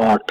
8।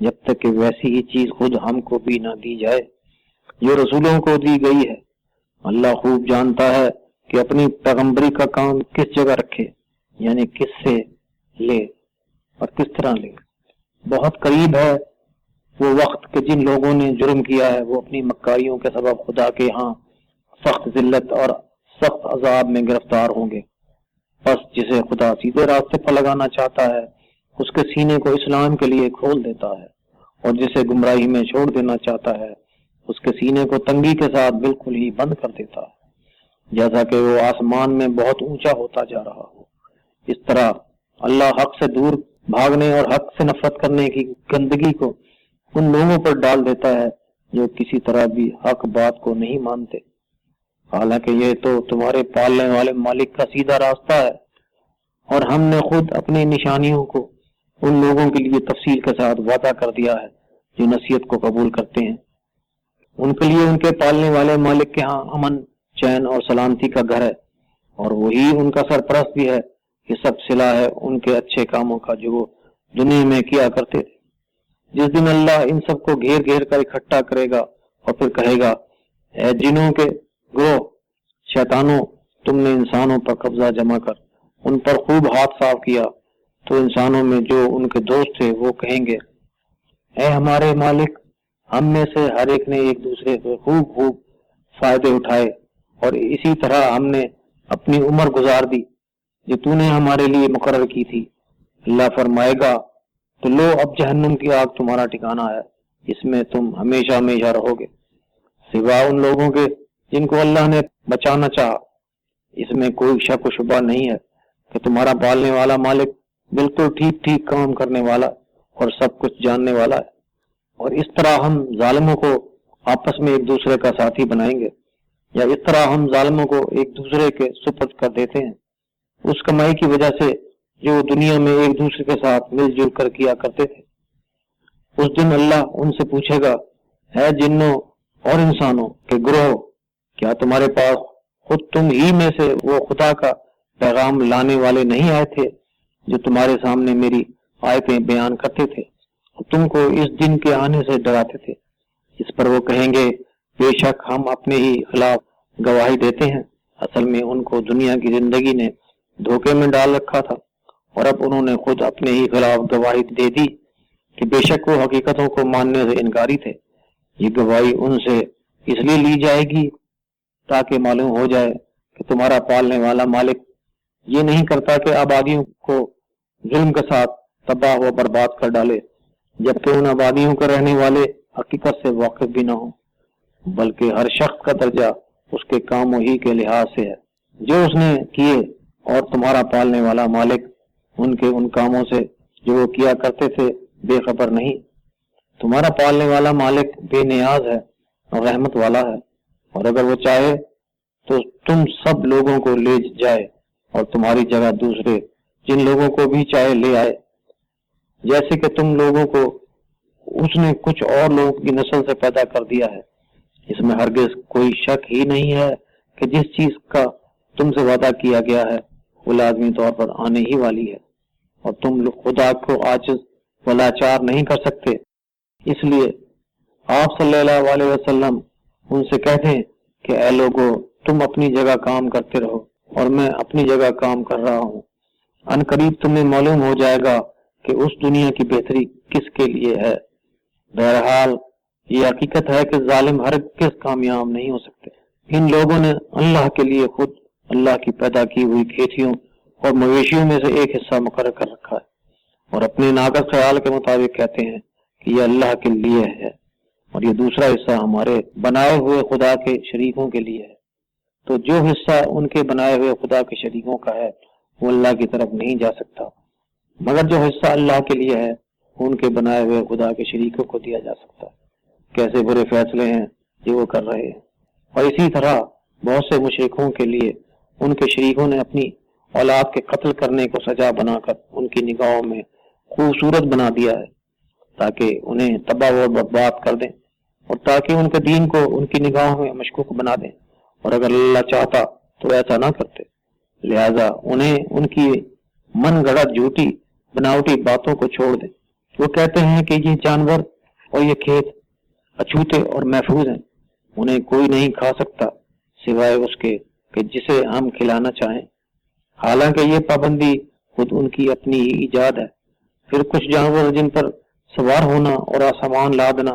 جب تک کہ ویسی ہی چیز خود ہم کو بھی نہ دی جائے جو رسولوں کو دی گئی ہے۔ اللہ خوب جانتا ہے کہ اپنی پیغمبری کا کام کس جگہ رکھے، یعنی کس سے لے اور کس طرح لے۔ بہت قریب ہے وہ وقت کہ جن لوگوں نے جرم کیا ہے وہ اپنی مکاریوں کے سبب خدا کے ہاں سخت ذلت اور سخت عذاب میں گرفتار ہوں گے۔ بس جسے خدا سیدھے راستے پر لگانا چاہتا ہے اس کے سینے کو اسلام کے لیے کھول دیتا ہے، اور جسے گمراہی میں چھوڑ دینا چاہتا ہے اس کے سینے کو تنگی کے ساتھ بالکل ہی بند کر دیتا ہے، جیسا کہ وہ آسمان میں بہت اونچا ہوتا جا رہا ہو۔ اس طرح اللہ حق سے دور بھاگنے اور حق سے نفرت کرنے کی گندگی کو ان لوگوں پر ڈال دیتا ہے جو کسی طرح بھی حق بات کو نہیں مانتے، حالانکہ یہ تو تمہارے پالنے والے مالک کا سیدھا راستہ ہے۔ اور ہم نے خود اپنی نشانیوں کو ان لوگوں کے لیے تفصیل کے ساتھ وعدہ کر دیا ہے جو نصیحت کو قبول کرتے ہیں۔ ان کے لیے ان کے پالنے والے مالک کے ہاں امن، چین اور سلامتی کا گھر ہے، اور وہی ان کا سرپرست بھی ہے۔ یہ سب صلہ ہے ان کے اچھے کاموں کا جو وہ دنیا میں کیا کرتے تھے۔ جس دن اللہ ان سب کو گھیر گھیر کر اکٹھا کرے گا اور پھر کہے گا، اے جنوں کے گروہ، شیطانوں، تم نے انسانوں پر قبضہ جمع کر ان پر خوب ہاتھ صاف کیا، تو انسانوں میں جو ان کے دوست تھے وہ کہیں گے، اے ہمارے مالک، ہم میں سے ہر ایک نے ایک دوسرے سے خوب فائدے اٹھائے، اور اسی طرح ہم نے اپنی عمر گزار دی جو تو نے ہمارے لیے مقرر کی تھی۔ اللہ فرمائے گا، تو لو اب جہنم کی آگ تمہارا ٹھکانہ ہے، اس میں تم ہمیشہ ہمیشہ رہو گے، سوا ان لوگوں کے جن کو اللہ نے بچانا چاہا۔ اس میں کوئی شک و شبہ نہیں ہے کہ تمہارا پالنے والا مالک بالکل ٹھیک ٹھیک کام کرنے والا اور سب کچھ جاننے والا ہے۔ اور اس طرح ہم ظالموں کو آپس میں ایک دوسرے کا ساتھی بنائیں گے، یا اس طرح ہم ظالموں کو ایک دوسرے کے سپرد کر دیتے ہیں اس کمائی کی وجہ سے جو دنیا میں ایک دوسرے کے ساتھ مل جل کر کیا کرتے تھے۔ اس دن اللہ ان سے پوچھے گا، اے جنوں اور انسانوں کے گروہ، کیا تمہارے پاس خود تم ہی میں سے وہ خدا کا پیغام لانے والے نہیں آئے تھے جو تمہارے سامنے میری آیتیں بیان کرتے تھے اور تم کو اس دن کے آنے سے ڈراتے تھے؟ اس پر وہ کہیں گے، بے شک ہم اپنے ہی خلاف گواہی دیتے ہیں، اصل میں ان کو دنیا کی زندگی نے دھوکے میں ڈال رکھا تھا، اور اب انہوں نے خود اپنے ہی خلاف گواہی دے دی کہ بے شک وہ حقیقتوں کو ماننے سے انکاری تھے۔ یہ گواہی ان سے اس لیے لی جائے گی تاکہ معلوم ہو جائے کہ تمہارا پالنے والا مالک یہ نہیں کرتا کہ آبادیوں کو ظلم کے ساتھ تباہ و برباد کر ڈالے، جبکہ ان آبادیوں کے رہنے والے حقیقت سے واقف بھی نہ ہوں، بلکہ ہر شخص کا درجہ اس کے کاموں ہی کے لحاظ سے ہے جو اس نے کیے، اور تمہارا پالنے والا مالک ان کے ان کاموں سے جو وہ کیا کرتے تھے بے خبر نہیں۔ تمہارا پالنے والا مالک بے نیاز ہے اور رحمت والا ہے، اور اگر وہ چاہے تو تم سب لوگوں کو لے جائے اور تمہاری جگہ دوسرے جن لوگوں کو بھی چاہے لے آئے، جیسے کہ تم لوگوں کو اس نے کچھ اور لوگوں کی نسل سے پیدا کر دیا ہے۔ اس میں ہرگز کوئی شک ہی نہیں ہے کہ جس چیز کا تم سے وعدہ کیا گیا ہے وہ لازمی طور پر آنے ہی والی ہے، اور تم لوگ خدا کو عاجز و لاچار نہیں کر سکتے۔ اس لیے آپ صلی اللہ علیہ وسلم ان سے کہتے ہیں کہ اے لوگو، تم اپنی جگہ کام کرتے رہو اور میں اپنی جگہ کام کر رہا ہوں۔ ان قریب تمہیں معلوم ہو جائے گا کہ اس دنیا کی بہتری کس کے لیے ہے۔ بہرحال یہ حقیقت ہے کہ ظالم ہرگز کامیاب نہیں ہو سکتے۔ ان لوگوں نے اللہ کے لیے خود اللہ کی پیدا کی ہوئی کھیتیوں اور مویشیوں میں سے ایک حصہ مقرر کر رکھا ہے، اور اپنے ناقص خیال کے مطابق کہتے ہیں کہ یہ اللہ کے لیے ہے اور یہ دوسرا حصہ ہمارے بنائے ہوئے خدا کے شریکوں کے لیے ہے۔ تو جو حصہ ان کے بنائے ہوئے خدا کے شریکوں کا ہے وہ اللہ کی طرف نہیں جا سکتا، مگر جو حصہ اللہ کے لیے ہے ان کے بنائے ہوئے خدا کے شریکوں کو دیا جا سکتا ہے۔ کیسے برے فیصلے ہیں جو وہ کر رہے ہیں۔ اور اسی طرح بہت سے مشرکوں کے لیے ان کے شریکوں نے اپنی اولاد کے قتل کرنے کو سزا بنا کر ان کی نگاہوں میں خوبصورت بنا دیا ہے، تاکہ انہیں تباہ و برباد کر دیں، اور تاکہ ان کے دین کو ان کی نگاہوں میں مشکوک بنا دیں، اور اگر اللہ چاہتا تو ایسا نہ کرتے۔ لہذا انہیں ان کی من گڑت جھوٹی بناوٹی باتوں کو چھوڑ دیں، وہ کہتے ہیں کہ یہ جانور اور یہ کھیت اچھوتے اور محفوظ ہیں، انہیں کوئی نہیں کھا سکتا سوائے اس کے کہ جسے ہم کھلانا چاہیں، حالانکہ یہ پابندی خود ان کی اپنی ہی ایجاد ہے۔ پھر کچھ جانور جن پر سوار ہونا اور سامان لادنا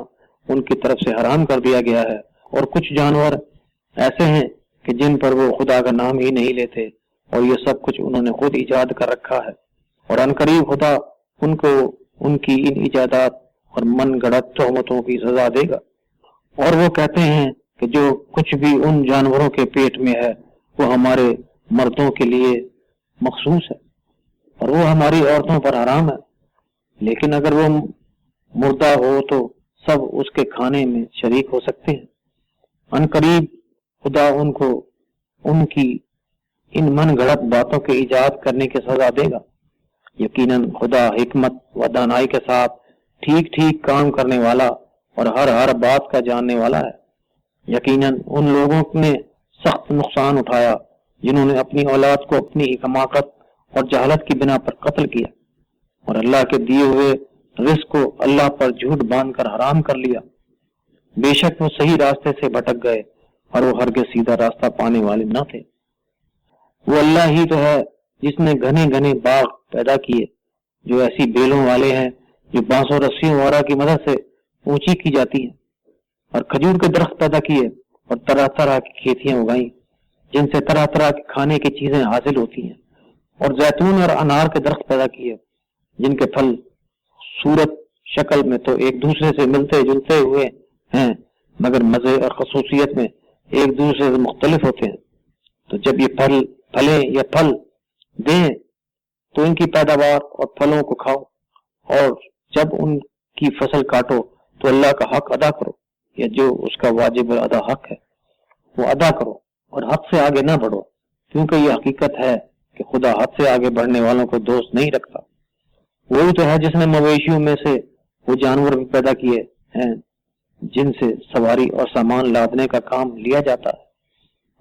ان کی طرف سے حرام کر دیا گیا ہے، اور کچھ جانور ایسے ہیں کہ جن پر وہ خدا کا نام ہی نہیں لیتے، اور یہ سب کچھ انہوں نے خود ایجاد کر رکھا ہے، اور عنقریب خدا ان کو ان کی ان ایجادات اور من گڑت تہمتوں کی سزا دے گا۔ اور وہ کہتے ہیں کہ جو کچھ بھی ان جانوروں کے پیٹ میں ہے وہ ہمارے مردوں کے لیے مخصوص ہے اور وہ ہماری عورتوں پر حرام ہے، لیکن اگر وہ مردہ ہو تو سب اس کے کھانے میں شریک ہو سکتے ہیں۔ عنقریب خدا ان کو ان کی ان من گھڑت باتوں کے ایجاد کرنے کی سزا دے گا۔ یقیناً خدا حکمت و دانائی کے ساتھ ٹھیک ٹھیک کام کرنے والا اور ہر بات کا جاننے والا ہے۔ یقیناً ان لوگوں نے سخت نقصان اٹھایا جنہوں نے اپنی اولاد کو اپنی حماقت اور جہالت کی بنا پر قتل کیا، اور اللہ کے دیے ہوئے رزق کو اللہ پر جھوٹ باندھ کر حرام کر لیا۔ بے شک وہ صحیح راستے سے بھٹک گئے اور وہ ہرگز سیدھا راستہ پانے والے نہ تھے۔ وہ اللہ ہی تو ہے جس نے گھنے گھنے باغ پیدا کیے جو ایسی بیلوں والے ہیں جو بانسوں رسیوں وغیرہ کی مدد سے اونچی کی جاتی ہیں، اور کھجور کے درخت پیدا کیے اور طرح طرح کی کھیتیاں اگائیں جن سے طرح طرح کے کھانے کی چیزیں حاصل ہوتی ہیں، اور زیتون اور انار کے درخت پیدا کیے جن کے پھل صورت شکل میں تو ایک دوسرے سے ملتے جلتے ہوئے ہیں مگر مزے اور خصوصیت میں ایک دوسرے سے مختلف ہوتے ہیں۔ تو جب یہ پھلیں یا پھل دیں تو ان کی پیداوار اور پھلوں کو کھاؤ، اور جب ان کی فصل کاٹو تو اللہ کا حق ادا کرو، یا جو اس کا واجب ادا حق ہے وہ ادا کرو، اور حد سے آگے نہ بڑھو، کیونکہ یہ حقیقت ہے کہ خدا حد سے آگے بڑھنے والوں کو دوست نہیں رکھتا۔ وہی تو ہے جس نے مویشیوں میں سے وہ جانور بھی پیدا کیے ہیں جن سے سواری اور سامان لادنے کا کام لیا جاتا ہے،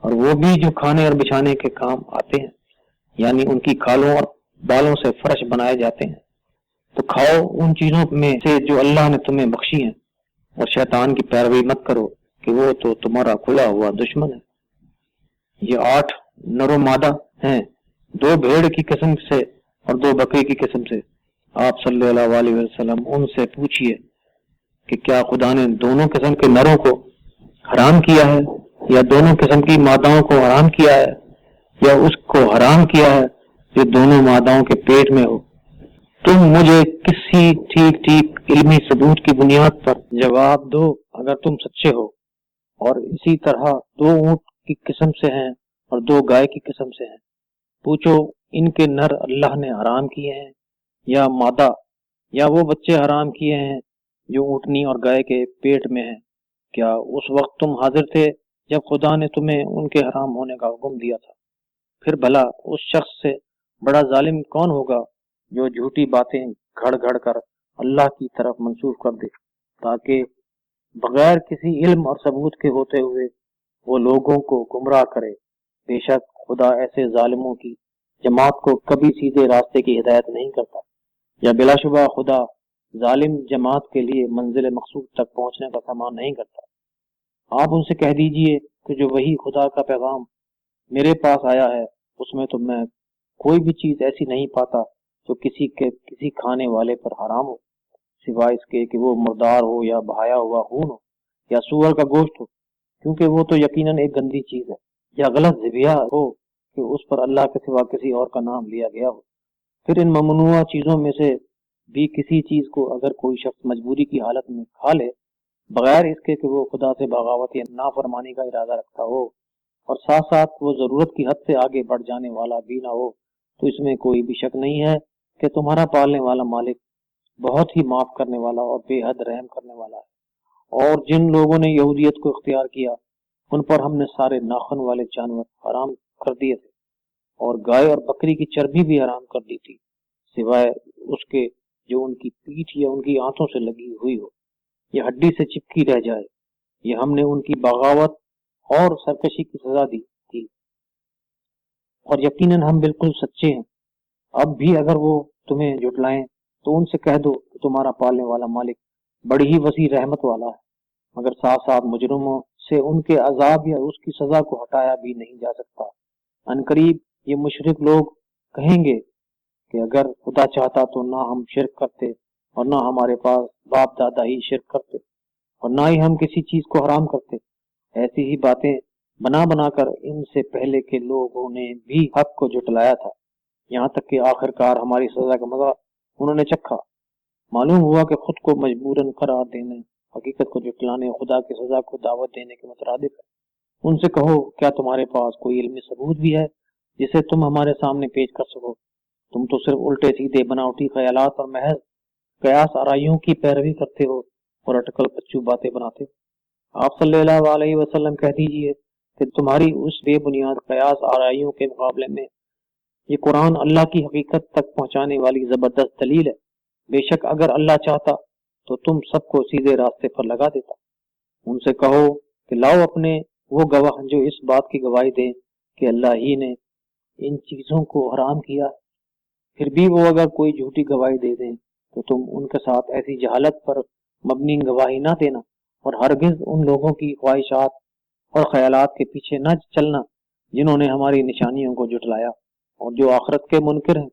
اور وہ بھی جو کھانے اور بچھانے کے کام آتے ہیں، یعنی ان کی کھالوں اور بالوں سے فرش بنائے جاتے ہیں۔ تو کھاؤ ان چیزوں میں سے جو اللہ نے تمہیں بخشی ہیں، اور شیطان کی پیروی مت کرو کہ وہ تو تمہارا کھلا ہوا دشمن ہے۔ یہ 8 نر و مادہ ہیں، 2 بھیڑ کی قسم سے اور 2 بکری کی قسم سے۔ آپ صلی اللہ علیہ وسلم ان سے پوچھئے کہ کیا خدا نے دونوں قسم کے نروں کو حرام کیا ہے یا دونوں قسم کی ماداؤں کو حرام کیا ہے، یا اس کو حرام کیا ہے جو دونوں ماداؤں کے پیٹ میں ہو؟ تم مجھے کسی ٹھیک علمی ثبوت کی بنیاد پر جواب دو اگر تم سچے ہو۔ اور اسی طرح 2 اونٹ کی قسم سے ہیں اور 2 گائے کی قسم سے ہیں۔ پوچھو ان کے نر اللہ نے حرام کیے ہیں یا مادہ، یا وہ بچے حرام کیے ہیں جو اونٹنی اور گائے کے پیٹ میں ہیں؟ کیا اس وقت تم حاضر تھے جب خدا نے تمہیں ان کے حرام ہونے کا حکم دیا تھا؟ پھر بھلا اس شخص سے بڑا ظالم کون ہوگا جو جھوٹی باتیں گھڑ گھڑ کر اللہ کی طرف منسوخ کر دے تاکہ بغیر کسی علم اور ثبوت کے ہوتے ہوئے وہ لوگوں کو گمراہ کرے۔ بے شک خدا ایسے ظالموں کی جماعت کو کبھی سیدھے راستے کی ہدایت نہیں کرتا، یا بلا شبہ خدا ظالم جماعت کے لیے منزل مقصود تک پہنچنے کا سامان نہیں کرتا۔ آپ ان سے کہہ دیجئے کہ جو وہی خدا کا پیغام میرے پاس آیا ہے اس میں تو میں کوئی بھی چیز ایسی نہیں پاتا جو کسی کھانے والے پر حرام ہو، سوائے اس کے کہ وہ مردار ہو یا بہایا ہوا خون ہو یا سور کا گوشت ہو، کیونکہ وہ تو یقیناً ایک گندی چیز ہے، یا غلط ذبیحہ ہو کہ اس پر اللہ کے سوا کسی اور کا نام لیا گیا ہو۔ پھر ان ممنوع چیزوں میں سے بھی کسی چیز کو اگر کوئی شخص مجبوری کی حالت میں کھا لے بغیر اس کے کہ وہ خدا سے بغاوت یا نافرمانی کا ارادہ رکھتا ہو، اور ساتھ ساتھ وہ ضرورت کی حد سے آگے بڑھ جانے والا بھی نہ ہو، تو اس میں کوئی بھی شک نہیں ہے کہ تمہارا پالنے والا مالک بہت ہی معاف کرنے والا اور بے حد رحم کرنے والا ہے۔ اور جن لوگوں نے یہودیت کو اختیار کیا ان پر ہم نے سارے ناخن والے جانور حرام کر دیے تھے، اور گائے اور بکری کی چربی بھی حرام کر دی تھی، سوائے اس کے جو ان کی پیٹھ یا ان کی آنتوں سے لگی ہوئی ہو یا ہڈی سے چپکی رہ جائے، یہ ہم نے ان کی بغاوت اور سرکشی کی سزا دی تھی، اور یقیناً ہم بالکل سچے ہیں۔ اب بھی اگر وہ تمہیں جھٹلائیں تو ان سے کہہ دو کہ تمہارا پالنے والا مالک بڑی ہی وسیع رحمت والا ہے، مگر ساتھ ساتھ مجرموں سے ان کے عذاب یا اس کی سزا کو ہٹایا بھی نہیں جا سکتا۔ عنقریب یہ مشرک لوگ کہیں گے کہ اگر خدا چاہتا تو نہ ہم شرک کرتے اور نہ ہمارے پاس باپ دادا ہی شرک کرتے اور نہ ہی ہم کسی چیز کو حرام کرتے۔ ایسی ہی باتیں بنا بنا کر ان سے پہلے کے لوگوں نے بھی حق کو جھٹلایا تھا، یہاں تک کہ آخر کار ہماری سزا کا مزہ انہوں نے چکھا۔ معلوم ہوا کہ خود کو مجبوراً قرار دینے، حقیقت کو جھٹلانے، خدا کی سزا کو دعوت دینے کے مترادف ہے۔ ان سے کہو کیا تمہارے پاس کوئی علمی ثبوت بھی ہے جسے تم ہمارے سامنے پیش کر سکو؟ تم تو صرف الٹے سیدھے بناوٹی خیالات اور محض قیاس آرائیوں کی پیروی کرتے ہو اور اٹکل پچو باتیں بناتے ہو۔ آپ صلی اللہ علیہ وسلم کہہ دیجئے کہ تمہاری اس بے بنیاد قیاس آرائیوں کے مقابلے میں یہ قرآن اللہ کی حقیقت تک پہنچانے والی زبردست دلیل ہے۔ بے شک اگر اللہ چاہتا تو تم سب کو سیدھے راستے پر لگا دیتا۔ ان سے کہو کہ لاؤ اپنے وہ گواہ جو اس بات کی گواہی دیں کہ اللہ ہی نے ان چیزوں کو حرام کیا، پھر بھی وہ اگر کوئی جھوٹی گواہی دے دیں تو تم ان کے ساتھ ایسی جہالت پر مبنی گواہی نہ دینا اور ہرگز ان لوگوں کی خواہشات اور خیالات کے پیچھے نہ چلنا جنہوں نے ہماری نشانیوں کو جھٹلایا اور جو آخرت کے منکر ہیں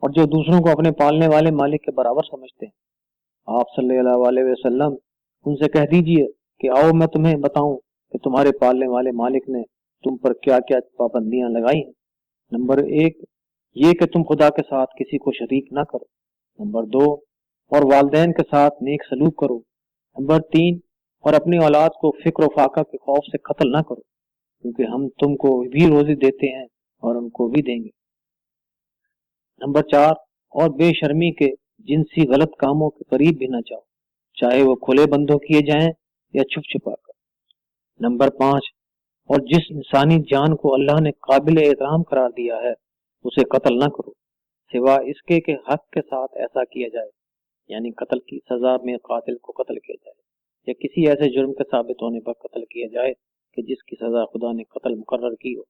اور جو دوسروں کو اپنے پالنے والے مالک کے برابر سمجھتے ہیں۔ آپ صلی اللہ علیہ وسلم ان سے کہہ دیجئے کہ آؤ میں تمہیں بتاؤں کہ تمہارے پالنے والے مالک نے تم پر کیا کیا پابندیاں لگائی ہیں۔ نمبر 1 یہ کہ تم خدا کے ساتھ کسی کو شریک نہ کرو۔ نمبر 2 اور والدین کے ساتھ نیک سلوک کرو۔ نمبر 3 اور اپنی اولاد کو فقر و فاقہ کے خوف سے قتل نہ کرو، کیونکہ ہم تم کو بھی روزی دیتے ہیں اور ان کو بھی دیں گے۔ نمبر 4 اور بے شرمی کے جنسی غلط کاموں کے قریب بھی نہ جاؤ، چاہے وہ کھلے بندوں کیے جائیں یا چھپ چھپا کر۔ نمبر 5 اور جس انسانی جان کو اللہ نے قابل احترام قرار دیا ہے اسے قتل نہ کرو، سوا اس کے کہ حق کے ساتھ ایسا کیا جائے، یعنی قتل کی سزا میں قاتل کو قتل کیا جائے یا کسی ایسے جرم کے ثابت ہونے پر قتل کیا جائے کہ جس کی سزا خدا نے قتل مقرر کی ہو۔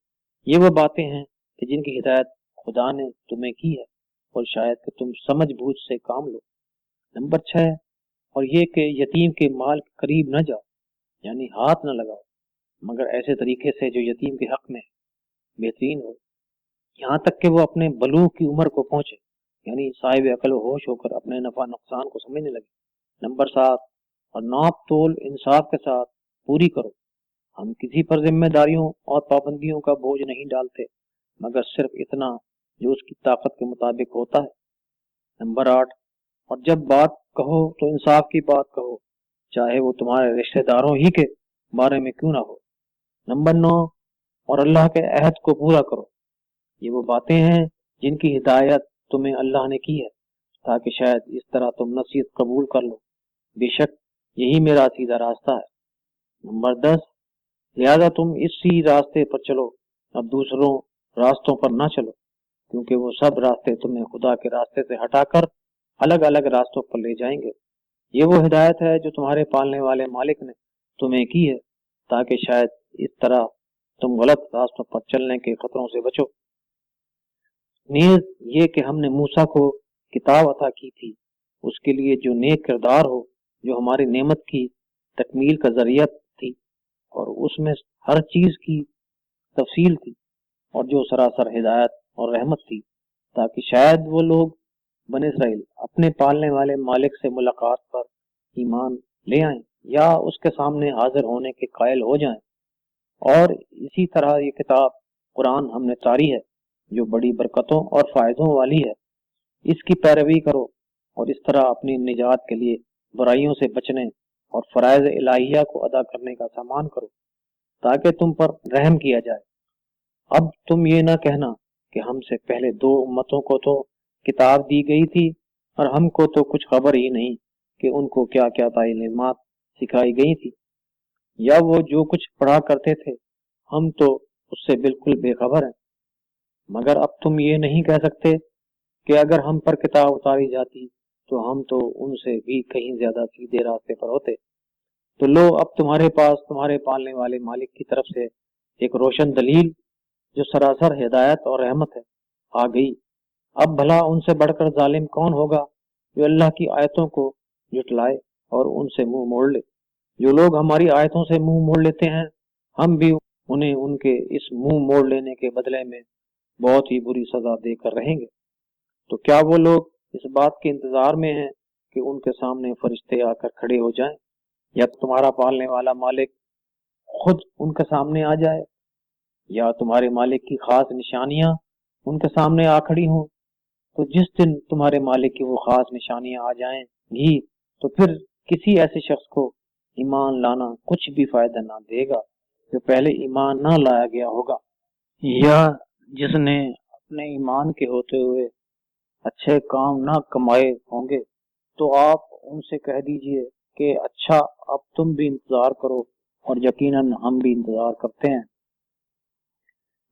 یہ وہ باتیں ہیں کہ جن کی ہدایت خدا نے تمہیں کی ہے اور شاید کہ تم سمجھ بوجھ سے کام لو۔ نمبر 6 اور یہ کہ یتیم کے مال کے قریب نہ جاؤ، یعنی ہاتھ نہ لگاؤ، مگر ایسے طریقے سے جو یتیم کے حق میں بہترین ہو، یہاں تک کہ وہ اپنے بلوغ کی عمر کو پہنچے، یعنی صاحب عقل و ہوش ہو کر اپنے نفع نقصان کو سمجھنے لگے۔ نمبر 7 اور ناپ تول انصاف کے ساتھ پوری کرو۔ ہم کسی پر ذمہ داریوں اور پابندیوں کا بوجھ نہیں ڈالتے مگر صرف اتنا جو اس کی طاقت کے مطابق ہوتا ہے۔ نمبر 8 اور جب بات کہو تو انصاف کی بات کہو، چاہے وہ تمہارے رشتہ داروں ہی کے بارے میں کیوں نہ ہو۔ نمبر 9 اور اللہ کے عہد کو پورا کرو۔ یہ وہ باتیں ہیں جن کی ہدایت تمہیں اللہ نے کی ہے تاکہ شاید اس طرح تم نصیحت قبول کر لو، بے شک یہی میرا سیدھا راستہ ہے۔ نمبر 10 لہذا تم اسی راستے پر چلو، اب دوسروں راستوں پر نہ چلو، کیونکہ وہ سب راستے تمہیں خدا کے راستے سے ہٹا کر الگ الگ راستوں پر لے جائیں گے۔ یہ وہ ہدایت ہے جو تمہارے پالنے والے مالک نے تمہیں کی ہے تاکہ شاید اس طرح تم غلط راستوں پر چلنے کے خطروں سے بچو۔ نیز یہ کہ ہم نے موسیٰ کو کتاب عطا کی تھی، اس کے لیے جو نیک کردار ہو، جو ہماری نعمت کی تکمیل کا ذریعہ تھی، اور اس میں ہر چیز کی تفصیل تھی، اور جو سراسر ہدایت اور رحمت تھی، تاکہ شاید وہ لوگ بن اسرائیل اپنے پالنے والے مالک سے ملاقات پر ایمان لے آئیں یا اس کے سامنے حاضر ہونے کے قائل ہو جائیں۔ اور اسی طرح یہ کتاب قرآن ہم نے تاری ہے جو بڑی برکتوں اور فائدوں والی ہے، اس کی پیروی کرو اور اس طرح اپنی نجات کے لیے برائیوں سے بچنے اور فرائض الہیہ کو ادا کرنے کا سامان کرو تاکہ تم پر رحم کیا جائے۔ اب تم یہ نہ کہنا کہ ہم سے پہلے 2 امتوں کو تو کتاب دی گئی تھی اور ہم کو تو کچھ خبر ہی نہیں کہ ان کو کیا کیا تعلیمات سکھائی گئی تھی، یا وہ جو کچھ پڑھا کرتے تھے ہم تو اس سے بالکل بے خبر ہیں۔ مگر اب تم یہ نہیں کہہ سکتے کہ اگر ہم پر کتاب اتاری جاتی تو ہم تو ان سے بھی کہیں زیادہ سیدھے راستے پر ہوتے۔ تو لو اب تمہارے پاس تمہارے پالنے والے مالک کی طرف سے ایک روشن دلیل جو سراسر ہدایت اور رحمت ہے آ گئی۔ اب بھلا ان سے بڑھ کر ظالم کون ہوگا جو اللہ کی آیتوں کو جھٹلائے اور ان سے منہ موڑ لے۔ جو لوگ ہماری آیتوں سے منہ موڑ لیتے ہیں ہم بھی انہیں ان کے اس منہ موڑ لینے کے بدلے میں بہت ہی بری سزا دے کر رہیں گے۔ تو کیا وہ لوگ اس بات کے انتظار میں ہیں کہ ان کے سامنے فرشتے آ کر کھڑے ہو جائیں، یا تمہارا پالنے والا مالک خود ان کے سامنے آ جائے، یا تمہارے مالک کی خاص نشانیاں ان کے سامنے آ کھڑی ہوں؟ تو جس دن تمہارے مالک کی وہ خاص نشانیاں آ جائیں گی تو پھر کسی ایسے شخص کو ایمان لانا کچھ بھی فائدہ نہ دے گا جو پہلے ایمان نہ لایا گیا ہوگا، یا جس نے اپنے ایمان کے ہوتے ہوئے اچھے کام نہ کمائے ہوں گے۔ تو آپ ان سے کہہ دیجئے کہ اچھا اب تم بھی انتظار کرو اور یقیناً ہم بھی انتظار کرتے ہیں۔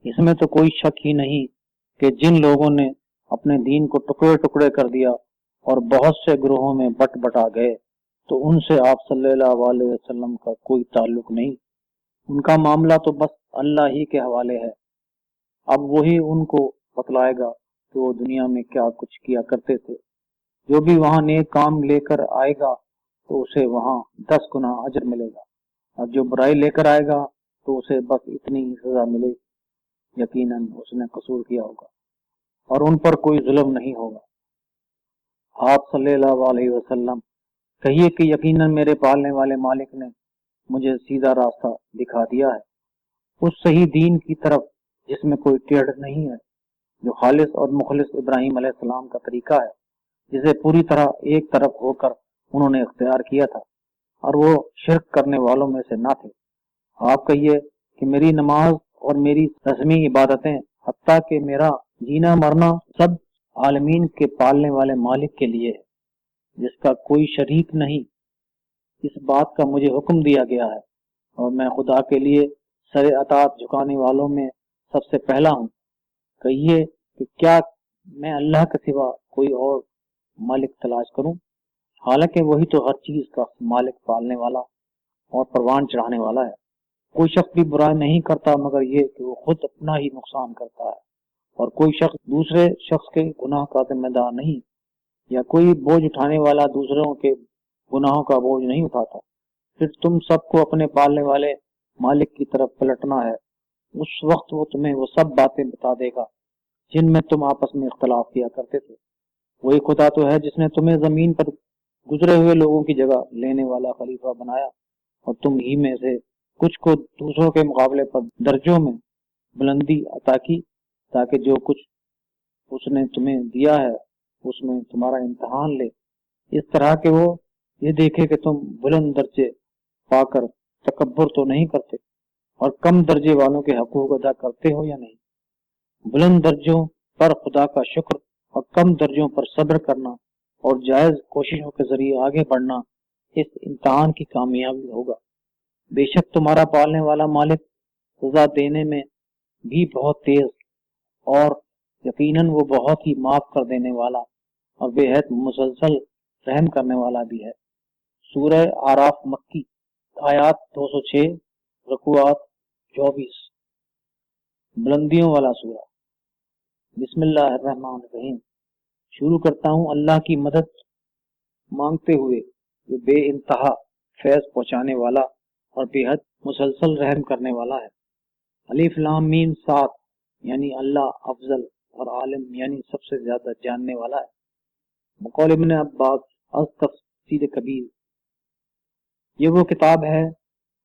اس میں تو کوئی شک ہی نہیں کہ جن لوگوں نے اپنے دین کو ٹکڑے ٹکڑے کر دیا اور بہت سے گروہوں میں بٹ بٹا گئے تو ان سے آپ صلی اللہ علیہ وسلم کا کوئی تعلق نہیں۔ ان کا معاملہ تو بس اللہ ہی کے حوالے ہے۔ اب وہی ان کو بتلائے گا کہ وہ دنیا میں کیا کچھ کیا کرتے تھے۔ جو بھی وہاں نیک کام لے کر آئے گا تو اسے وہاں 10 گنا اجر ملے گا، اور جو برائی لے کر آئے گا تو اسے بس اتنی ہی سزا ملے گی، یقیناً اس نے قصور کیا ہوگا اور ان پر کوئی ظلم نہیں ہوگا۔ آپ صلی اللہ علیہ وسلم کہیے کہ یقیناً میرے پالنے والے مالک نے مجھے سیدھا راستہ دکھا دیا ہے، اس صحیح دین کی طرف جس میں کوئی ٹیڑھ نہیں ہے، جو خالص اور مخلص ابراہیم علیہ السلام کا طریقہ ہے، جسے پوری طرح ایک طرف ہو کر انہوں نے اختیار کیا تھا اور وہ شرک کرنے والوں میں سے نہ تھے۔ آپ کہیے کہ میری نماز اور میری رسمی عبادتیں حتیٰ کہ میرا جینا مرنا سب عالمین کے پالنے والے مالک کے لیے ہے، جس کا کوئی شریک نہیں۔ اس بات کا مجھے حکم دیا گیا ہے اور میں خدا کے لیے سر اطاعت جھکانے والوں میں سب سے پہلا ہوں۔ کہیے کہ کیا میں اللہ کے سوا کوئی اور مالک تلاش کروں، حالانکہ وہی تو ہر چیز کا مالک، پالنے والا اور پروان چڑھانے والا ہے۔ کوئی شخص بھی برا نہیں کرتا مگر یہ کہ وہ خود اپنا ہی نقصان کرتا ہے، اور کوئی شخص دوسرے شخص کے گناہ کا ذمہ دار نہیں، یا کوئی بوجھ اٹھانے والا دوسروں کے گناہوں کا بوجھ نہیں اٹھاتا۔ پھر تم سب کو اپنے پالنے والے مالک کی طرف پلٹنا ہے، اس وقت وہ تمہیں وہ سب باتیں بتا دے گا جن میں تم آپس میں اختلاف کیا کرتے تھے۔ وہی خدا تو ہے جس نے تمہیں زمین پر گزرے ہوئے لوگوں کی جگہ لینے والا خلیفہ بنایا اور تم ہی میں سے کچھ کو دوسروں کے مقابلے پر درجوں میں بلندی عطا کی، تاکہ جو کچھ اس نے تمہیں دیا ہے اس میں تمہارا امتحان لے، اس طرح کہ وہ یہ دیکھے کہ تم بلند درجے پا کر تکبر تو نہیں کرتے اور کم درجے والوں کے حقوق ادا کرتے ہو یا نہیں۔ بلند درجوں پر خدا کا شکر اور کم درجوں پر صبر کرنا اور جائز کوششوں کے ذریعے آگے بڑھنا اس امتحان کی کامیابی ہوگا۔ بے شک تمہارا پالنے والا مالک سزا دینے میں بھی بہت تیز اور یقیناً وہ بہت ہی معاف کر دینے والا اور بے حد مسلسل رحم کرنے والا بھی ہے۔ سورہ آراف مکی، آیات 206، رکوعات 24۔ بلندیوں والا سورہ۔ بسم اللہ الرحمن الرحیم۔ شروع کرتا ہوں اللہ کی مدد مانگتے ہوئے جو بے انتہا فیض پہنچانے والا اور بے حد مسلسل رحم کرنے والا ہے۔ الف لام میم صاد، یعنی اللہ افضل اور عالم یعنی سب سے زیادہ جاننے والا ہے۔ بقول ابن عباس از تفسیر کبیر، یہ وہ کتاب ہے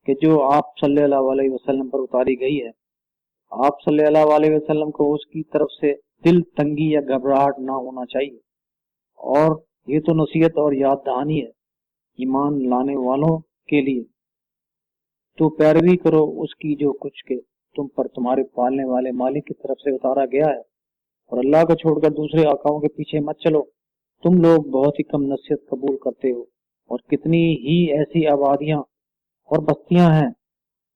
کہ جو آپ صلی اللہ علیہ وسلم پر اتاری گئی ہے۔ آپ صلی اللہ علیہ وسلم کو اس کی طرف سے دل تنگی یا گھبراہٹ نہ ہونا چاہیے، اور یہ تو نصیحت اور یاد دہانی ہے ایمان لانے والوں کے لیے۔ تو پیروی کرو اس کی جو کچھ کے تم پر تمہارے پالنے والے مالک کی طرف سے اتارا گیا ہے، اور اللہ کو چھوڑ کر دوسرے آقاؤں کے پیچھے مت چلو۔ تم لوگ بہت ہی کم نصیحت قبول کرتے ہو، اور کتنی ہی ایسی آبادیاں اور بستیاں ہیں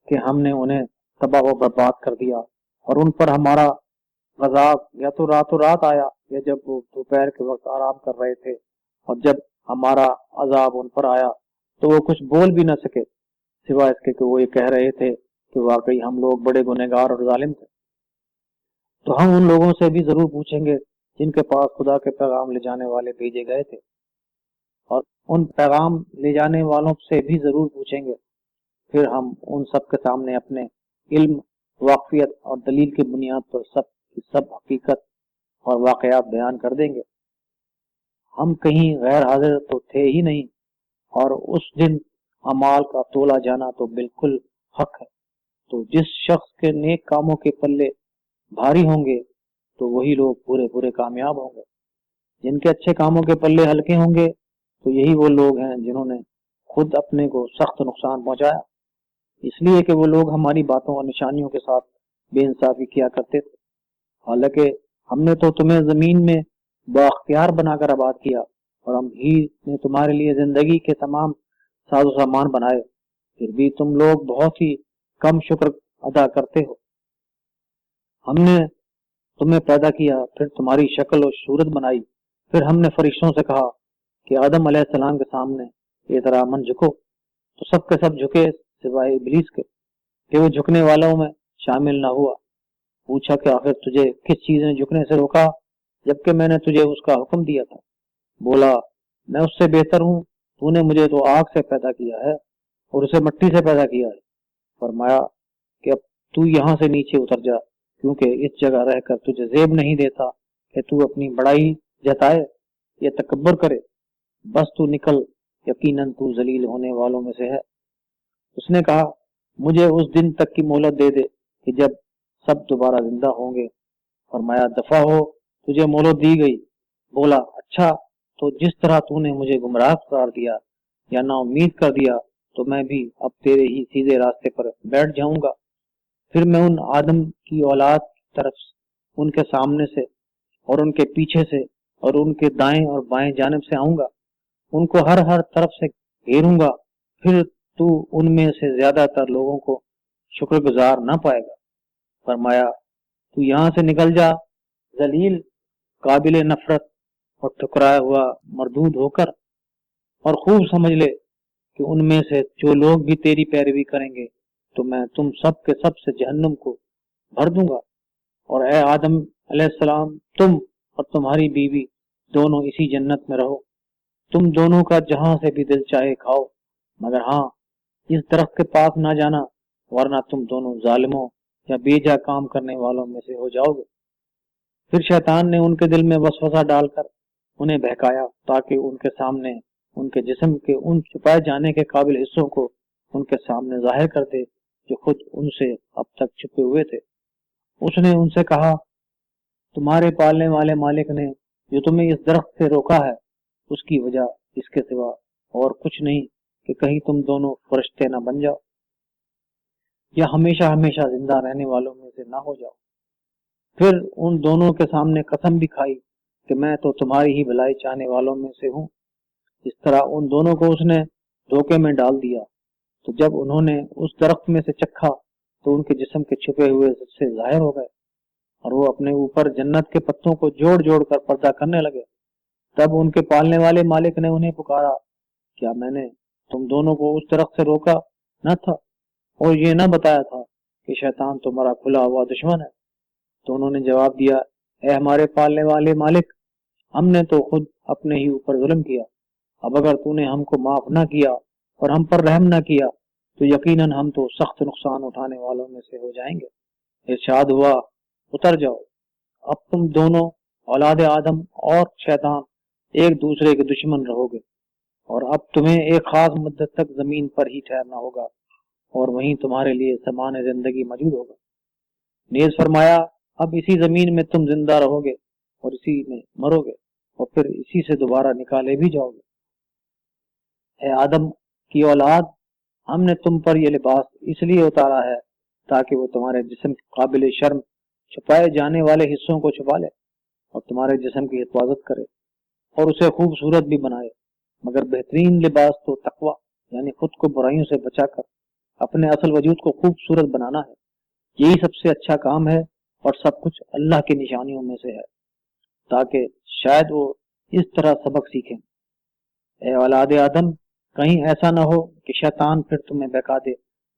کہ ہم نے انہیں تباہ و برباد کر دیا، اور ان پر ہمارا عذاب یا تو راتوں رات آیا یا جب وہ دوپہر کے وقت آرام کر رہے تھے، اور جب ہمارا عذاب ان پر آیا تو وہ کچھ بول بھی نہ سکے سوائے اس کے کہ وہ یہ کہہ رہے تھے کہ واقعی ہم لوگ بڑے گنہگار اور ظالم تھے۔ تو ہم ان لوگوں سے بھی ضرور پوچھیں گے جن کے پاس خدا کے پیغام لے جانے والے بھیجے گئے تھے، اور ان پیغام لے جانے والوں سے بھی ضرور پوچھیں گے. پھر ہم ان سب کے سامنے اپنے علم، واقفیت اور دلیل کی بنیاد پر سب کی سب حقیقت اور واقعات بیان کر دیں گے. ہم کہیں غیر حاضر تو تھے ہی نہیں، اور اس دن اعمال کا تولا جانا تو بالکل حق ہے. تو جس شخص کے نیک کاموں کے پلے بھاری ہوں گے تو وہی لوگ پورے پورے کامیاب ہوں گے. جن کے اچھے کاموں کے پلے ہلکے ہوں گے تو یہی وہ لوگ ہیں جنہوں نے خود اپنے کو سخت نقصان پہنچایا، اس لیے کہ وہ لوگ ہماری باتوں اور نشانیوں کے ساتھ بے انصافی کیا کرتے تھے. حالانکہ ہم نے تو تمہیں زمین میں بااختیار بنا کر آباد کیا، اور ہم ہی نے تمہارے لیے زندگی کے تمام ساز و سامان بنائے، پھر بھی تم لوگ بہت ہی کم شکر ادا کرتے ہو. ہم نے تمہیں پیدا کیا، پھر تمہاری شکل و صورت بنائی، پھر ہم نے فرشتوں سے کہا کہ آدم علیہ السلام کے سامنے احتراماً جھکو، تو سب کے سب جھکے سوائے ابلیس کے کہ وہ جھکنے والوں میں شامل نہ ہوا. پوچھا کہ آخر تجھے کس چیز نے جھکنے سے روکا جبکہ میں نے تجھے اس کا حکم دیا تھا؟ بولا میں اس سے بہتر ہوں، تو نے مجھے تو آگ سے پیدا کیا ہے اور اسے مٹی سے پیدا کیا ہے. فرمایا کہ اب تو یہاں سے نیچے اتر جا، کیونکہ اس جگہ رہ کر تجھے زیب نہیں دیتا کہ تو اپنی بڑائی جتائے یا تکبر کرے. بس تو نکل، یقیناً تو ذلیل ہونے والوں میں سے ہے. اس نے کہا مجھے اس دن تک کی مہلت دے دے کہ جب سب دوبارہ زندہ ہوں گے. فرمایا دفع ہو، تجھے مہلت دی گئی. بولا اچھا، تو جس طرح تو نے مجھے گمراہ قرار دیا یا نا امید کر دیا تو میں بھی اب تیرے ہی سیدھے راستے پر بیٹھ جاؤں گا. پھر میں ان آدم کی اولاد کی طرف ان کے سامنے سے اور ان کے پیچھے سے اور ان کے دائیں اور بائیں جانب سے آؤں گا، ان کو ہر طرف سے گھیروں گا. پھر تو ان میں سے زیادہ تر لوگوں کو شکر گزار نہ پائے گا. فرمایا تو یہاں سے نکل جا، ذلیل، قابل نفرت اور ٹھکرایا ہوا مردود ہو کر، اور خوب سمجھ لے کہ ان میں سے جو لوگ بھی تیری پیروی کریں گے تو میں تم سب کے سب سے جہنم کو بھر دوں گا. اور اے آدم علیہ السلام، تم اور تمہاری بیوی دونوں اسی جنت میں رہو. تم دونوں کا جہاں سے بھی دل چاہے کھاؤ، مگر ہاں اس درخت کے پاس نہ جانا، ورنہ تم دونوں ظالموں یا بے جا کام کرنے والوں میں سے ہو جاؤ گے. پھر شیطان نے ان کے دل میں وسوسہ ڈال کر انہیں بہکایا تاکہ ان کے سامنے ان کے جسم کے ان چھپائے جانے کے قابل حصوں کو ان کے سامنے ظاہر کر دے جو خود ان سے اب تک چھپے ہوئے تھے. اس نے ان سے کہا تمہارے پالنے والے مالک نے جو تمہیں اس درخت سے روکا ہے اس کی وجہ اس کے سوا اور کچھ نہیں کہ کہیں تم دونوں فرشتے نہ بن جاؤ یا ہمیشہ ہمیشہ زندہ رہنے والوں میں سے نہ ہو جاؤ. پھر ان دونوں کے سامنے قسم بھی کھائی کہ میں تو تمہاری ہی بھلائی چاہنے والوں میں سے ہوں. اس طرح ان دونوں کو اس نے دھوکے میں ڈال دیا. تو جب انہوں نے اس درخت میں سے چکھا تو ان کے جسم کے چھپے ہوئے سے ظاہر ہو گئے، اور وہ اپنے اوپر جنت کے پتوں کو جوڑ جوڑ کر پردہ کرنے لگے. تب ان کے پالنے والے مالک نے انہیں پکارا کیا میں نے تم دونوں کو اس درخت سے روکا نہ تھا اور یہ نہ بتایا تھا کہ شیطان تمہارا کھلا ہوا دشمن ہے؟ تو انہوں نے جواب دیا اے ہمارے پالنے والے مالک، ہم نے تو خود اپنے ہی اوپر ظلم کیا. اب اگر تو نے ہم کو معاف نہ کیا اور ہم پر رحم نہ کیا تو یقیناً ہم تو سخت نقصان اٹھانے والوں میں سے ہو جائیں گے. ارشاد ہوا اتر جاؤ، اب تم دونوں اولاد آدم اور شیطان ایک دوسرے کے دشمن رہو گے، اور اب تمہیں ایک خاص مدت تک زمین پر ہی ٹھہرنا ہوگا اور وہیں تمہارے لیے سامان زندگی موجود ہوگا. نیز فرمایا اب اسی زمین میں تم زندہ رہو گے اور اسی میں مرو گے اور پھر اسی سے دوبارہ نکالے بھی جاؤ گے. اے آدم کی اولاد، ہم نے تم پر یہ لباس اس لیے اتارا ہے تاکہ وہ تمہارے جسم کے قابل شرم چھپائے جانے والے حصوں کو چھپا لے اور تمہارے جسم کی حفاظت کرے اور اسے خوبصورت بھی بنائے. مگر بہترین لباس تو تقوی یعنی خود کو برائیوں سے بچا کر اپنے اصل وجود کو خوبصورت بنانا ہے. یہی سب سے اچھا کام ہے اور سب کچھ اللہ کی نشانیوں میں سے ہے تاکہ شاید وہ اس طرح سبق سیکھیں. اے اولاد آدم، کہیں ایسا نہ ہو کہ شیطان پھر تمہیں بہکا دے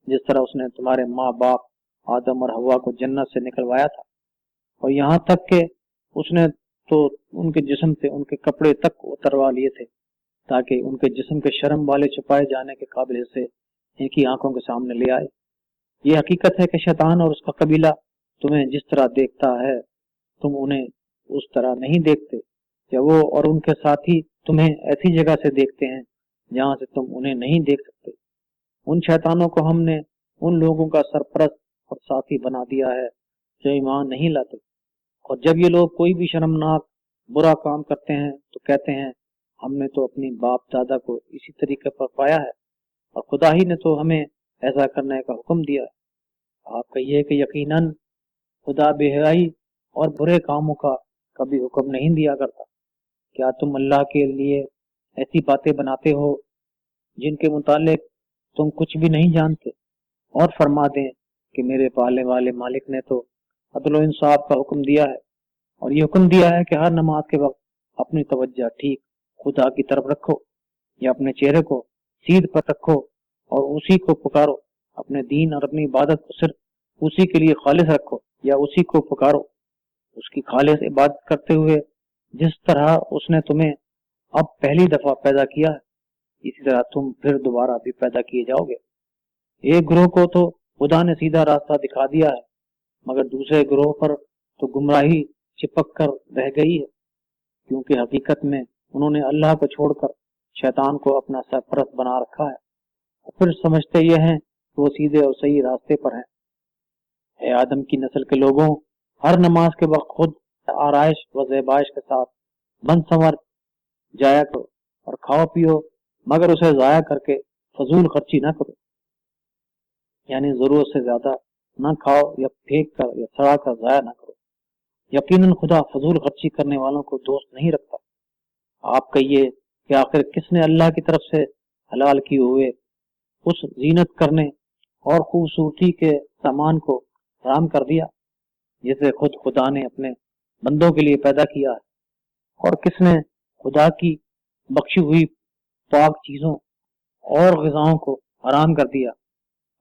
جس طرح اس نے تمہارے ماں باپ آدم اور حوا کو جنت سے نکلوایا تھا، اور یہاں تک کہ اس نے تو ان کے جسم سے ان کے کپڑے تک اتروا لیے تھے تاکہ ان کے جسم کے شرم والے چھپائے جانے کے قابل حصے ان کی آنکھوں کے سامنے لے آئے۔ یہ حقیقت ہے کہ شیطان اور اس کا قبیلہ تمہیں جس طرح دیکھتا ہے تم انہیں اس طرح نہیں دیکھتے، یا وہ اور ان کے ساتھی تمہیں ایسی جگہ سے دیکھتے ہیں جہاں سے تم انہیں نہیں دیکھ سکتے۔ ان شیطانوں کو ہم نے ان لوگوں کا سرپرست اور ساتھی بنا دیا ہے جو ایمان نہیں لاتے، اور جب یہ لوگ کوئی بھی شرمناک برا کام کرتے ہیں تو کہتے ہیں ہم نے تو اپنی باپ دادا کو اسی طریقے پر پایا ہے، اور خدا ہی نے تو ہمیں ایسا کرنے کا حکم دیا ہے۔ آپ کہیے کہ یقیناً خدا بے حیائی اور برے کاموں کا کبھی حکم نہیں دیا کرتا۔ کیا تم اللہ کے لیے ایسی باتیں بناتے ہو جن کے متعلق تم کچھ بھی نہیں جانتے، اور فرما دیں کہ میرے پالنے والے مالک نے تو عدل و انصاف کا حکم دیا ہے، اور یہ حکم دیا ہے کہ ہر نماز کے وقت اپنی توجہ ٹھیک خدا کی طرف رکھو، یا اپنے چہرے کو سیدھ پر رکھو اور اسی کو پکارو، اپنے دین اور اپنی عبادت کو صرف اسی کے لیے خالص رکھو، یا اسی کو پکارو اس کی خالص عبادت کرتے ہوئے جس طرح اس نے تمہیں اب پہلی دفعہ پیدا کیا ہے، اسی طرح تم پھر دوبارہ بھی پیدا کیے جاؤ گے۔ ایک گروہ کو تو خدا نے سیدھا راستہ دکھا دیا ہے، مگر دوسرے گروہ پر تو گمراہی چپک کر رہ گئی ہے، کیونکہ حقیقت میں انہوں نے اللہ کو چھوڑ کر شیطان کو اپنا سرپرست بنا رکھا ہے، اور پھر سمجھتے یہ ہیں کہ وہ سیدھے اور صحیح راستے پر ہیں۔ اے آدم کی نسل کے لوگوں، ہر نماز کے وقت خود آرائش و زیبائش کے ساتھ بن سنور جایا کرو، اور کھاؤ پیو، مگر اسے ضائع کر کے فضول خرچی نہ کرو، یعنی ضرورت سے زیادہ نہ کھاؤ یا پھینک کر یا سڑا کر ضائع نہ کرو۔ یقیناً خدا فضول خرچی کرنے والوں کو دوست نہیں رکھتا۔ آپ کہیے کہ آخر کس نے اللہ کی طرف سے حلال کیے ہوئے اس زینت کرنے اور خوبصورتی کے سامان کو حرام کر دیا جسے خود خدا نے اپنے بندوں کے لیے پیدا کیا ہے، اور کس نے خدا کی بخشی ہوئی پاک چیزوں اور غذاؤں کو حرام کر دیا۔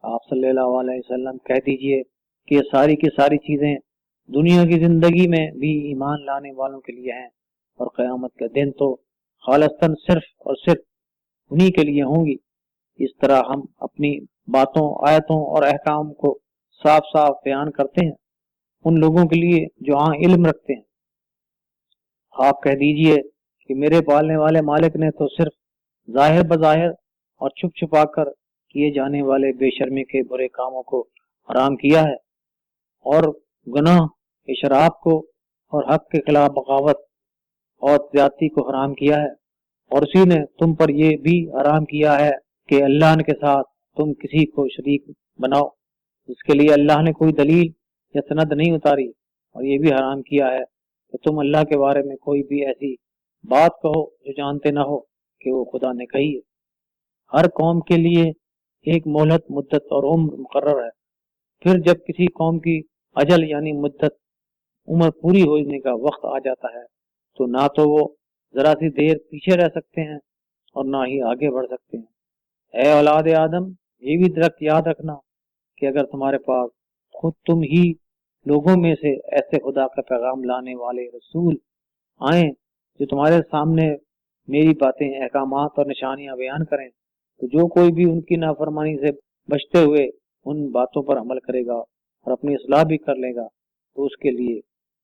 آپ صلی اللہ علیہ وسلم کہہ دیجئے کہ یہ ساری کی ساری چیزیں دنیا کی زندگی میں بھی ایمان لانے والوں کے لیے ہیں، اور قیامت کے دن تو خالصتاً صرف اور صرف انہی کے لیے ہوں گی۔ اس طرح ہم اپنی باتوں، آیتوں اور احکام کو صاف صاف بیان کرتے ہیں ان لوگوں کے لیے جو ہاں علم رکھتے ہیں۔ آپ کہہ دیجئے کہ میرے پالنے والے مالک نے تو صرف ظاہر بظاہر اور چھپ چھپا کر کیے جانے والے بے شرمی کے برے کاموں کو حرام کیا ہے، اور گناہ اشراف کو اور حق کے خلاف بغاوت اور زیادتی کو حرام کیا ہے، اور اسی نے تم پر یہ بھی حرام کیا ہے کہ اللہ کے ساتھ تم کسی کو شریک بناؤ جس کے لیے اللہ نے کوئی دلیل یا سند نہیں اتاری، اور یہ بھی حرام کیا ہے کہ تم اللہ کے بارے میں کوئی بھی ایسی بات کہو جو جانتے نہ ہو کہ وہ خدا نے کہی ہے۔ ہر قوم کے لیے ایک مہلت مدت اور عمر مقرر ہے، پھر جب کسی قوم کی اجل یعنی مدت عمر پوری ہونے کا وقت آ جاتا ہے تو نہ تو وہ ذرا سی دیر پیچھے رہ سکتے ہیں اور نہ ہی آگے بڑھ سکتے ہیں۔ اے اولاد آدم، یہ بھی درخت یاد رکھنا کہ اگر تمہارے پاس خود تم ہی لوگوں میں سے ایسے خدا کا پیغام لانے والے رسول آئیں جو تمہارے سامنے میری باتیں، احکامات اور نشانیاں بیان کریں، تو جو کوئی بھی ان کی نافرمانی سے بچتے ہوئے ان باتوں پر عمل کرے گا اور اپنی اصلاح بھی کر لے گا تو اس کے لیے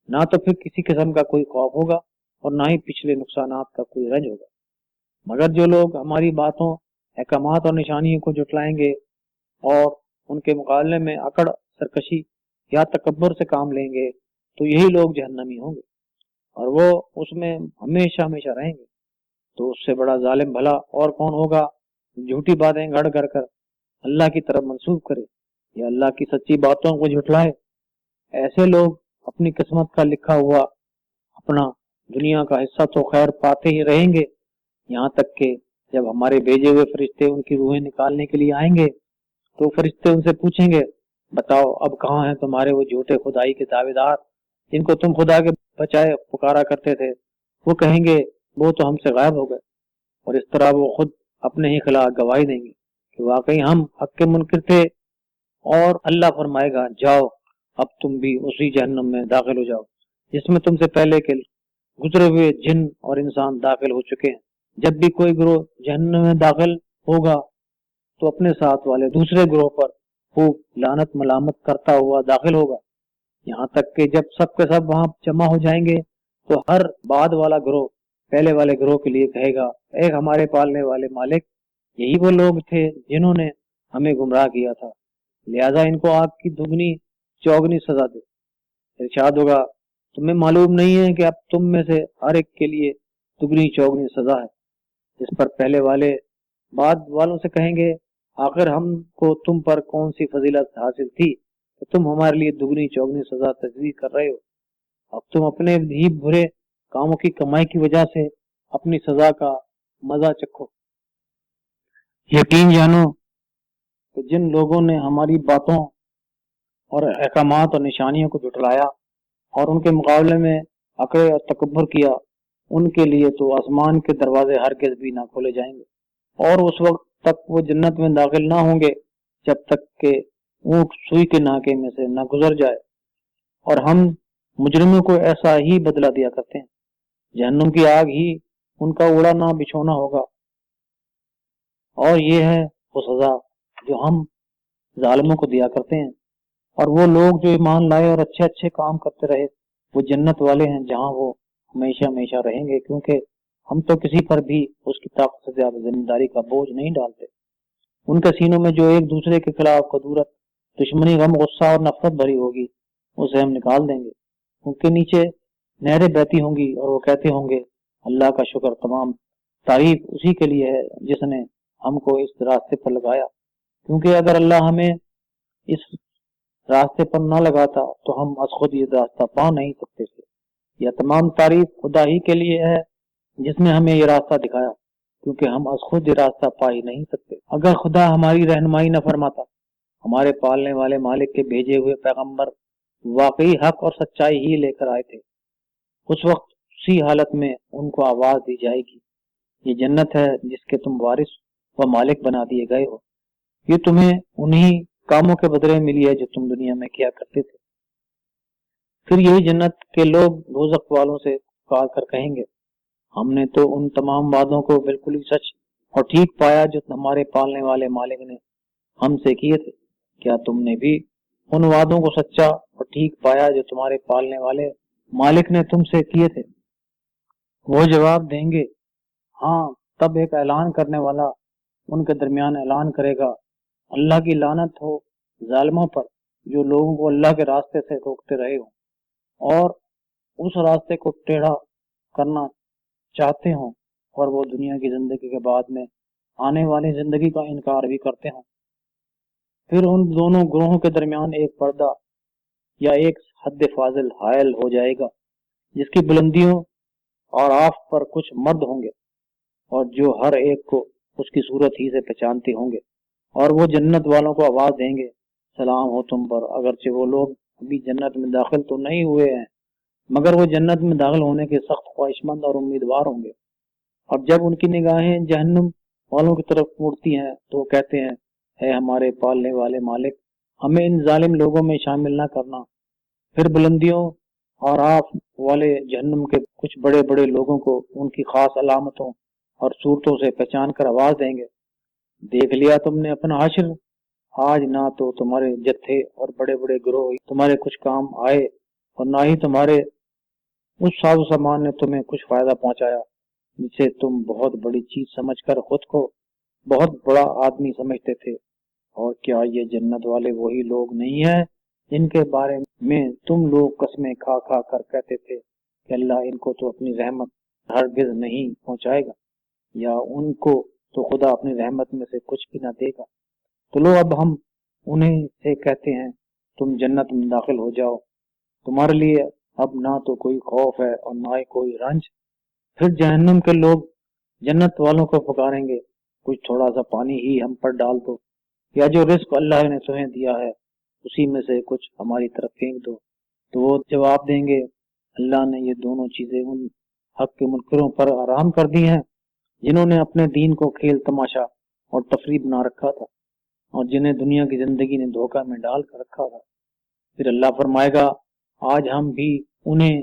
نہ تو پھر کسی قسم کا کوئی خوف ہوگا اور نہ ہی پچھلے نقصانات کا کوئی رنج ہوگا۔ مگر جو لوگ ہماری باتوں، احکامات اور نشانیوں کو جھٹلائیں گے اور ان کے مقابلے میں اکڑ، سرکشی یا تکبر سے کام لیں گے تو یہی لوگ جہنمی ہوں گے، اور وہ اس میں ہمیشہ ہمیشہ رہیں گے۔ تو اس سے بڑا ظالم بھلا اور کون ہوگا جھوٹی باتیں گھڑ گھڑ کر اللہ کی طرف منسوب کرے یا اللہ کی سچی باتوں کو جھٹلائے۔ ایسے لوگ اپنی قسمت کا لکھا ہوا اپنا دنیا کا حصہ تو خیر پاتے ہی رہیں گے، یہاں تک کہ جب ہمارے بھیجے ہوئے فرشتے ان کی روحیں نکالنے کے لیے آئیں گے تو فرشتے ان سے پوچھیں گے، بتاؤ اب کہاں ہیں تمہارے وہ جھوٹے خدائی کے دعوے دار جن کو تم خدا کے بچائے پکارا کرتے تھے؟ وہ کہیں گے وہ تو ہم سے غائب ہو گئے، اور اس طرح وہ خود اپنے ہی خلاف گواہی دیں گے کہ واقعی ہم حق کے منکر تھے، اور اللہ فرمائے گا جاؤ اب تم بھی اسی جہنم میں داخل ہو جاؤ جس میں تم سے پہلے کے گزرے ہوئے جن اور انسان داخل ہو چکے ہیں۔ جب بھی کوئی گروہ جہنم میں داخل ہوگا تو اپنے ساتھ والے دوسرے گروہ پر خوب لعنت ملامت کرتا ہوا داخل ہوگا، یہاں تک کہ جب سب کے سب وہاں جمع ہو جائیں گے تو ہر بعد والا گروہ پہلے والے گروہ کے لیے کہے گا، اے ہمارے پالنے والے مالک، یہی وہ لوگ تھے جنہوں نے ہمیں گمراہ کیا تھا، لہذا ان کو آگ کی دگنی چوگنی سزا دے۔ ارشاد ہوگا، تمہیں معلوم نہیں ہے کہ اب تم میں سے ہر ایک کے لیے دگنی چوگنی سزا ہے۔ اس پر پہلے والے بعد والوں سے کہیں گے، آخر ہم کو تم پر کون سی فضیلت حاصل تھی کہ تم ہمارے لیے دگنی چوگنی سزا تجویز کر رہے ہو؟ اب تم اپنے ہی برے کاموں کی کمائی کی وجہ سے اپنی سزا کا مزہ چکھو۔ یقین جانو کہ جن لوگوں نے ہماری باتوں اور احکامات اور نشانیوں کو جھٹلایا اور ان کے مقابلے میں اکڑے اور تکبر کیا، ان کے لیے تو آسمان کے دروازے ہرگز بھی نہ کھولے جائیں گے، اور اس وقت تک وہ جنت میں داخل نہ ہوں گے جب تک کہ اونٹ سوئی کے ناکے میں سے نہ گزر جائے۔ اور ہم مجرموں کو ایسا ہی بدلہ دیا کرتے ہیں، جہنم کی آگ ہی ان کا اڑانا بچھونا ہوگا، اور یہ ہے وہ سزا جو ہم ظالموں کو دیا کرتے ہیں۔ اور وہ لوگ جو ایمان لائے اور اچھے اچھے کام کرتے رہے وہ جنت والے ہیں، جہاں وہ ہمیشہ ہمیشہ رہیں گے، کیونکہ ہم تو کسی پر بھی اس کی طاقت سے زیادہ ذمہ داری کا بوجھ نہیں ڈالتے۔ ان کے سینوں میں جو ایک دوسرے کے خلاف قدورت، دشمنی، غم، غصہ اور نفرت بھری ہوگی، اسے ہم نکال دیں گے۔ ان کے نیچے نہریں بہتی ہوں گی اور وہ کہتے ہوں گے، اللہ کا شکر، تمام تعریف اسی کے لیے ہے جس نے ہم کو اس راستے پر لگایا، کیونکہ اگر اللہ ہمیں اس راستے پر نہ لگاتا تو ہم از خود یہ راستہ پا نہیں سکتے تھے۔ یہ تمام تعریف خدا ہی کے لیے ہے جس نے ہمیں یہ راستہ دکھایا، کیونکہ ہم از خود یہ راستہ پا ہی نہیں سکتے۔ اگر خدا ہماری رہنمائی نہ فرماتا، ہمارے پالنے والے مالک کے بھیجے ہوئے پیغمبر واقعی حق اور سچائی ہی لے کر آئے تھے، اس وقت اسی حالت میں ان کو آواز دی جائے گی، یہ جنت ہے جس کے تم وارث و مالک بنا دیے گئے ہو، یہ تمہیں انہی کاموں کے بدلے ملی ہے جو تم دنیا میں کیا کرتے تھے۔ پھر یہی جنت کے لوگ دوزخ والوں سے پکار کر کہیں گے، ہم نے تو ان تمام وعدوں کو بالکل ہی سچ اور ٹھیک پایا جو ہمارے پالنے والے مالک نے ہم سے کیے تھے، کیا تم نے بھی ان وعدوں کو سچا اور ٹھیک پایا جو تمہارے پالنے والے مالک نے تم سے کیے تھے؟ وہ جواب دیں گے، ہاں۔ تب ایک اعلان کرنے والا ان کے درمیان اعلان کرے گا، اللہ کی لعنت ہو ظالموں پر جو لوگوں کو اللہ کے راستے سے روکتے رہے ہوں اور اس راستے کو ٹیڑھا کرنا چاہتے ہوں، اور وہ دنیا کی زندگی کے بعد میں آنے والی زندگی کا انکار بھی کرتے ہوں۔ پھر ان دونوں گروہوں کے درمیان ایک پردہ یا ایک حد فاضل حائل ہو جائے گا جس کی بلندیوں اور آف پر کچھ مرد ہوں گے اور جو ہر ایک کو اس کی صورت ہی سے پہچانتے ہوں گے، اور وہ جنت والوں کو آواز دیں گے، سلام ہو تم پر، اگرچہ وہ لوگ ابھی جنت میں داخل تو نہیں ہوئے ہیں مگر وہ جنت میں داخل ہونے کے سخت خواہش مند اور امیدوار ہوں گے۔ اور جب ان کی نگاہیں جہنم والوں کی طرف مڑتی ہیں تو وہ کہتے ہیں، اے ہمارے پالنے والے مالک، ہمیں ان ظالم لوگوں میں شامل نہ کرنا۔ پھر بلندیوں اور آف والے جہنم کے کچھ بڑے بڑے لوگوں کو ان کی خاص علامتوں اور صورتوں سے پہچان کر آواز دیں گے، دیکھ لیا تم نے اپنا حشر، آج نہ تو تمہارے جتھے اور بڑے بڑے گروہ تمہارے کچھ کام آئے اور نہ ہی تمہارے اس ساز و سامان نے تمہیں کچھ فائدہ پہنچایا جسے تم بہت بڑی چیز سمجھ کر خود کو بہت بڑا آدمی سمجھتے تھے۔ اور کیا یہ جنت والے وہی لوگ نہیں ہیں جن کے بارے میں تم لوگ قسمیں کھا کھا کر کہتے تھے کہ اللہ ان کو تو اپنی رحمت ہرگز نہیں پہنچائے گا، یا ان کو تو خدا اپنی رحمت میں سے کچھ بھی نہ دے گا؟ تو لو اب ہم انہیں سے کہتے ہیں، تم جنت میں داخل ہو جاؤ، تمہارے لیے اب نہ تو کوئی خوف ہے اور نہ ہی کوئی رنج۔ پھر جہنم کے لوگ جنت والوں کو پکاریں گے، کچھ تھوڑا سا پانی ہی ہم پر ڈال دو، یا جو رزق اللہ نے تمہیں دیا ہے اسی میں سے کچھ ہماری طرف پھینک دو۔ تو وہ جواب دیں گے، اللہ نے یہ دونوں چیزیں ان حق کے منکروں پر آرام کر دی ہیں جنہوں نے اپنے دین کو کھیل تماشا اور تفریح بنا رکھا تھا اور جنہیں دنیا کی زندگی نے دھوکہ میں ڈال کر رکھا تھا۔ پھر اللہ فرمائے گا، آج ہم بھی انہیں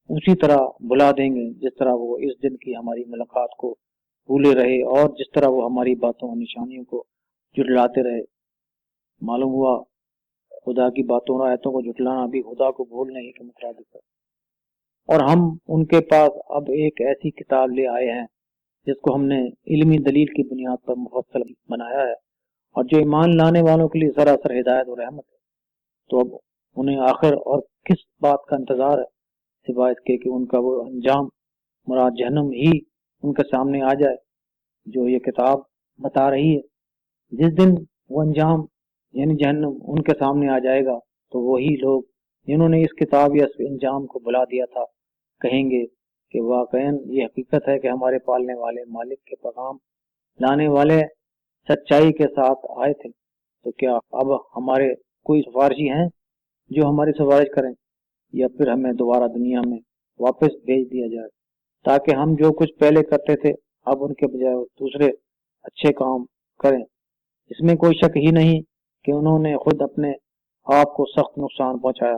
اسی طرح بلا دیں گے جس طرح وہ اس دن کی ہماری ملاقات کو بھولے رہے اور جس طرح وہ ہماری باتوں اور نشانیوں کو جھٹلاتے رہے۔ معلوم ہوا خدا کی باتوں اور آیتوں کو جھٹلانا بھی خدا کو بھولنے ہی کے مترادف ہے۔ اور ہم ان کے پاس اب ایک ایسی کتاب لے آئے ہیں جس کو ہم نے علمی دلیل کی بنیاد پر مفصل بنایا ہے اور جو ایمان لانے والوں کے لیے سراسر ہدایت اور رحمت ہے۔ تو اب انہیں آخر اور کس بات کا انتظار ہے سوائے اس کے کہ ان کا وہ انجام مراد جہنم ہی ان کے سامنے آ جائے جو یہ کتاب بتا رہی ہے۔ جس دن وہ انجام یعنی جہنم ان کے سامنے آ جائے گا تو وہی لوگ جنہوں نے اس کتاب یا اس انجام کو بلا دیا تھا کہیں گے کہ واقعاً یہ حقیقت ہے کہ ہمارے پالنے والے مالک کے پیغام لانے والے سچائی کے ساتھ آئے تھے، تو کیا اب ہمارے کوئی سفارشی ہیں جو ہماری سفارش کریں، یا پھر ہمیں دوبارہ دنیا میں واپس بھیج دیا جائے تاکہ ہم جو کچھ پہلے کرتے تھے اب ان کے بجائے دوسرے اچھے کام کریں۔ اس میں کوئی شک ہی نہیں کہ انہوں نے خود اپنے آپ کو سخت نقصان پہنچایا،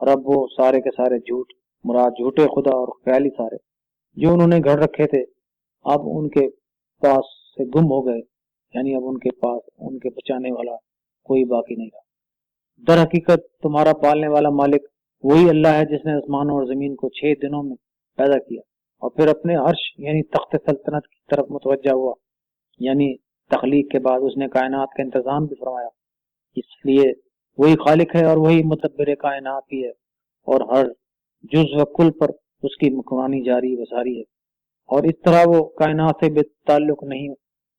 اور اب وہ سارے کے سارے جھوٹ مراد جھوٹے خدا اور خیالی سارے جو انہوں نے گھڑ رکھے تھے اب ان کے پاس سے گم ہو گئے، یعنی اب ان کے پاس ان کے بچانے والا کوئی باقی نہیں رہا۔ در حقیقت تمہارا پالنے والا مالک وہی اللہ ہے جس نے آسمانوں اور زمین کو 6 دنوں میں پیدا کیا اور پھر اپنے عرش یعنی تخت سلطنت کی طرف متوجہ ہوا، یعنی تخلیق کے بعد اس نے کائنات کا انتظام بھی فرمایا۔ اس لیے وہی خالق ہے اور وہی مدبر کائنات بھی ہے، اور ہر جز و کل پر اس کی حکمرانی جاری و ساری ہے، اور اس طرح وہ کائنات سے بے تعلق نہیں،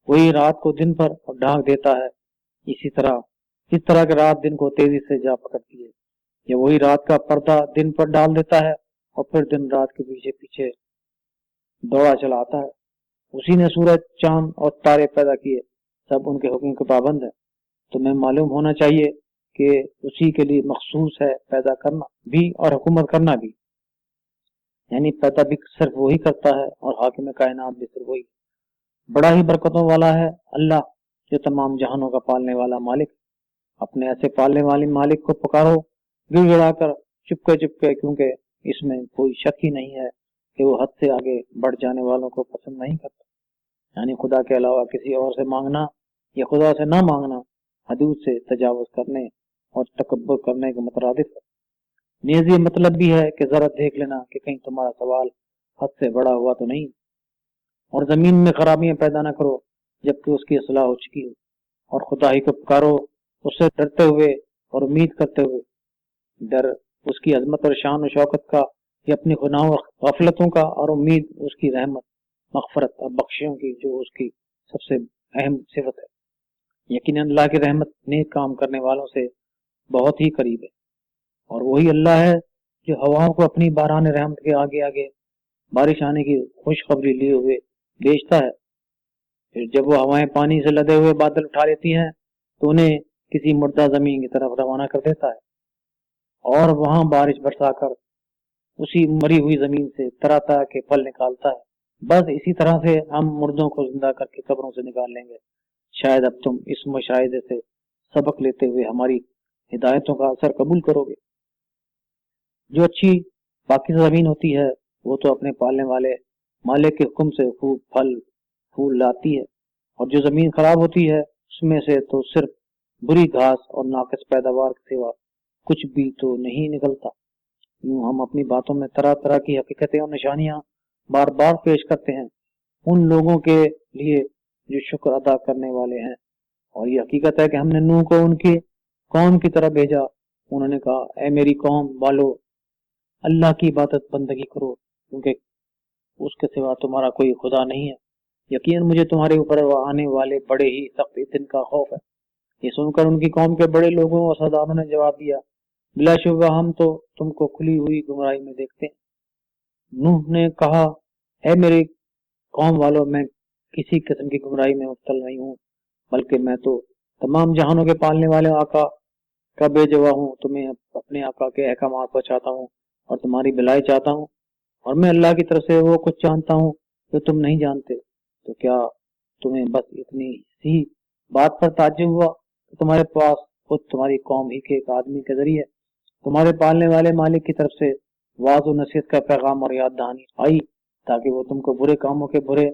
وہی رات کو دن پر ڈھانک دیتا ہے، اسی طرح اس طرح کہ رات دن کو تیزی سے جا پکڑتی ہے، یا وہی رات کا پردہ دن پر ڈال دیتا ہے اور پھر دن رات کے پیچھے پیچھے دوڑا چلا آتا ہے۔ اسی نے سورج چاند اور تارے پیدا کیے، سب ان کے حکم کے پابند ہیں۔ تمہیں معلوم ہونا چاہیے کہ اسی کے لیے مخصوص ہے پیدا کرنا بھی اور حکومت کرنا بھی، یعنی پیدا بھی صرف وہی کرتا ہے اور حاکم کائنات بھی صرف وہی۔ بڑا ہی برکتوں والا ہے اللہ جو تمام جہانوں کا پالنے والا مالک۔ اپنے ایسے پالنے والے مالک کو پکارو گڑ گڑا کر، چپکے چپکے، کیونکہ اس میں کوئی شک ہی نہیں ہے کہ وہ حد سے آگے بڑھ جانے والوں کو پسند نہیں کرتا، یعنی خدا کے علاوہ کسی اور سے مانگنا یا خدا سے نہ مانگنا حدود سے تجاوز کرنے اور تکبر کرنے کے مترادف ہے۔ نیز یہ مطلب بھی ہے کہ ذرا دیکھ لینا کہ کہیں تمہارا سوال حد سے بڑا ہوا تو نہیں، اور زمین میں خرابیاں پیدا نہ کرو جبکہ اس کی اصلاح ہو چکی ہو، اور خدا ہی کو پکارو اس سے ڈرتے ہوئے اور امید کرتے ہوئے۔ ڈر اس کی عظمت اور شان و شوکت کا یا اپنی گناہوں اور غفلتوں کا، اور امید اس کی رحمت، مغفرت اور بخشیوں کی جو اس کی سب سے اہم صفت ہے۔ یقیناً اللہ کی رحمت نیک کام کرنے والوں سے بہت ہی قریب ہے، اور وہی اللہ ہے جو ہواؤں کو اپنی باران رحمت کے آگے آگے بارش آنے کی خوشخبری لیے ہوئے بھیجتا ہے۔ پھر جب وہ ہوائیں پانی سے لدے ہوئے بادل اٹھا لیتی ہیں تو انہیں کسی مردہ زمین کی طرف روانہ کر دیتا ہے، اور وہاں بارش برسا کر اسی مری ہوئی زمین سے طرح طرح کے پھل نکالتا ہے۔ بس اسی طرح سے ہم مردوں کو زندہ کر کے قبروں سے نکال لیں گے۔ شاید اب تم اس مشاہدے سے سبق لیتے ہوئے ہماری ہدایتوں کا اثر قبول کرو گے۔ جو اچھی پاکیزہ زمین ہوتی ہے وہ تو اپنے پالنے والے مالک کے حکم سے خوب پھل پھول لاتی ہے، اور جو زمین خراب ہوتی ہے اس میں سے تو صرف بری گھاس اور ناقص پیداوار کے سوا کچھ بھی تو نہیں نکلتا۔ یوں ہم اپنی باتوں میں طرح طرح کی حقیقتیں اور نشانیاں بار بار پیش کرتے ہیں ان لوگوں کے لیے جو شکر ادا کرنے والے ہیں، اور یہ حقیقت ہے کہ ہم نے نوح کو ان کی قوم کی طرح بھیجا۔ انہوں نے کہا، اے میری قوم والو، اللہ کی عبادت بندگی کرو کیونکہ اس کے سوا تمہارا کوئی خدا نہیں ہے۔ یقیناً مجھے تمہارے اوپر آنے والے بڑے ہی سخت دن کا خوف ہے۔ یہ سن کر ان کی قوم کے بڑے لوگوں اور سرداروں نے جواب دیا، بلا شبہ ہم تو تم کو کھلی ہوئی گمراہی میں دیکھتے ہیں۔ نوح نے کہا، اے میری قوم والو، میں کسی قسم کی گمراہی میں مبتلا نہیں ہوں، بلکہ میں تو تمام جہانوں کے پالنے والے آقا کا بے جوا ہوں۔ تمہیں اپنے آقا کے احکامات پر چاہتا ہوں اور تمہاری بھلائی چاہتا ہوں، اور میں اللہ کی طرف سے وہ کچھ جانتا ہوں جو تم نہیں جانتے۔ تو کیا تمہیں بس اتنی سی بات پر تعجب ہوا کہ تمہارے پاس خود تمہاری قوم ہی کے ایک آدمی کے ذریعے تمہارے پالنے والے مالک کی طرف سے واعظ و نصیحت کا پیغام اور یاد دہانی آئی، تاکہ وہ تم کو برے کاموں کے برے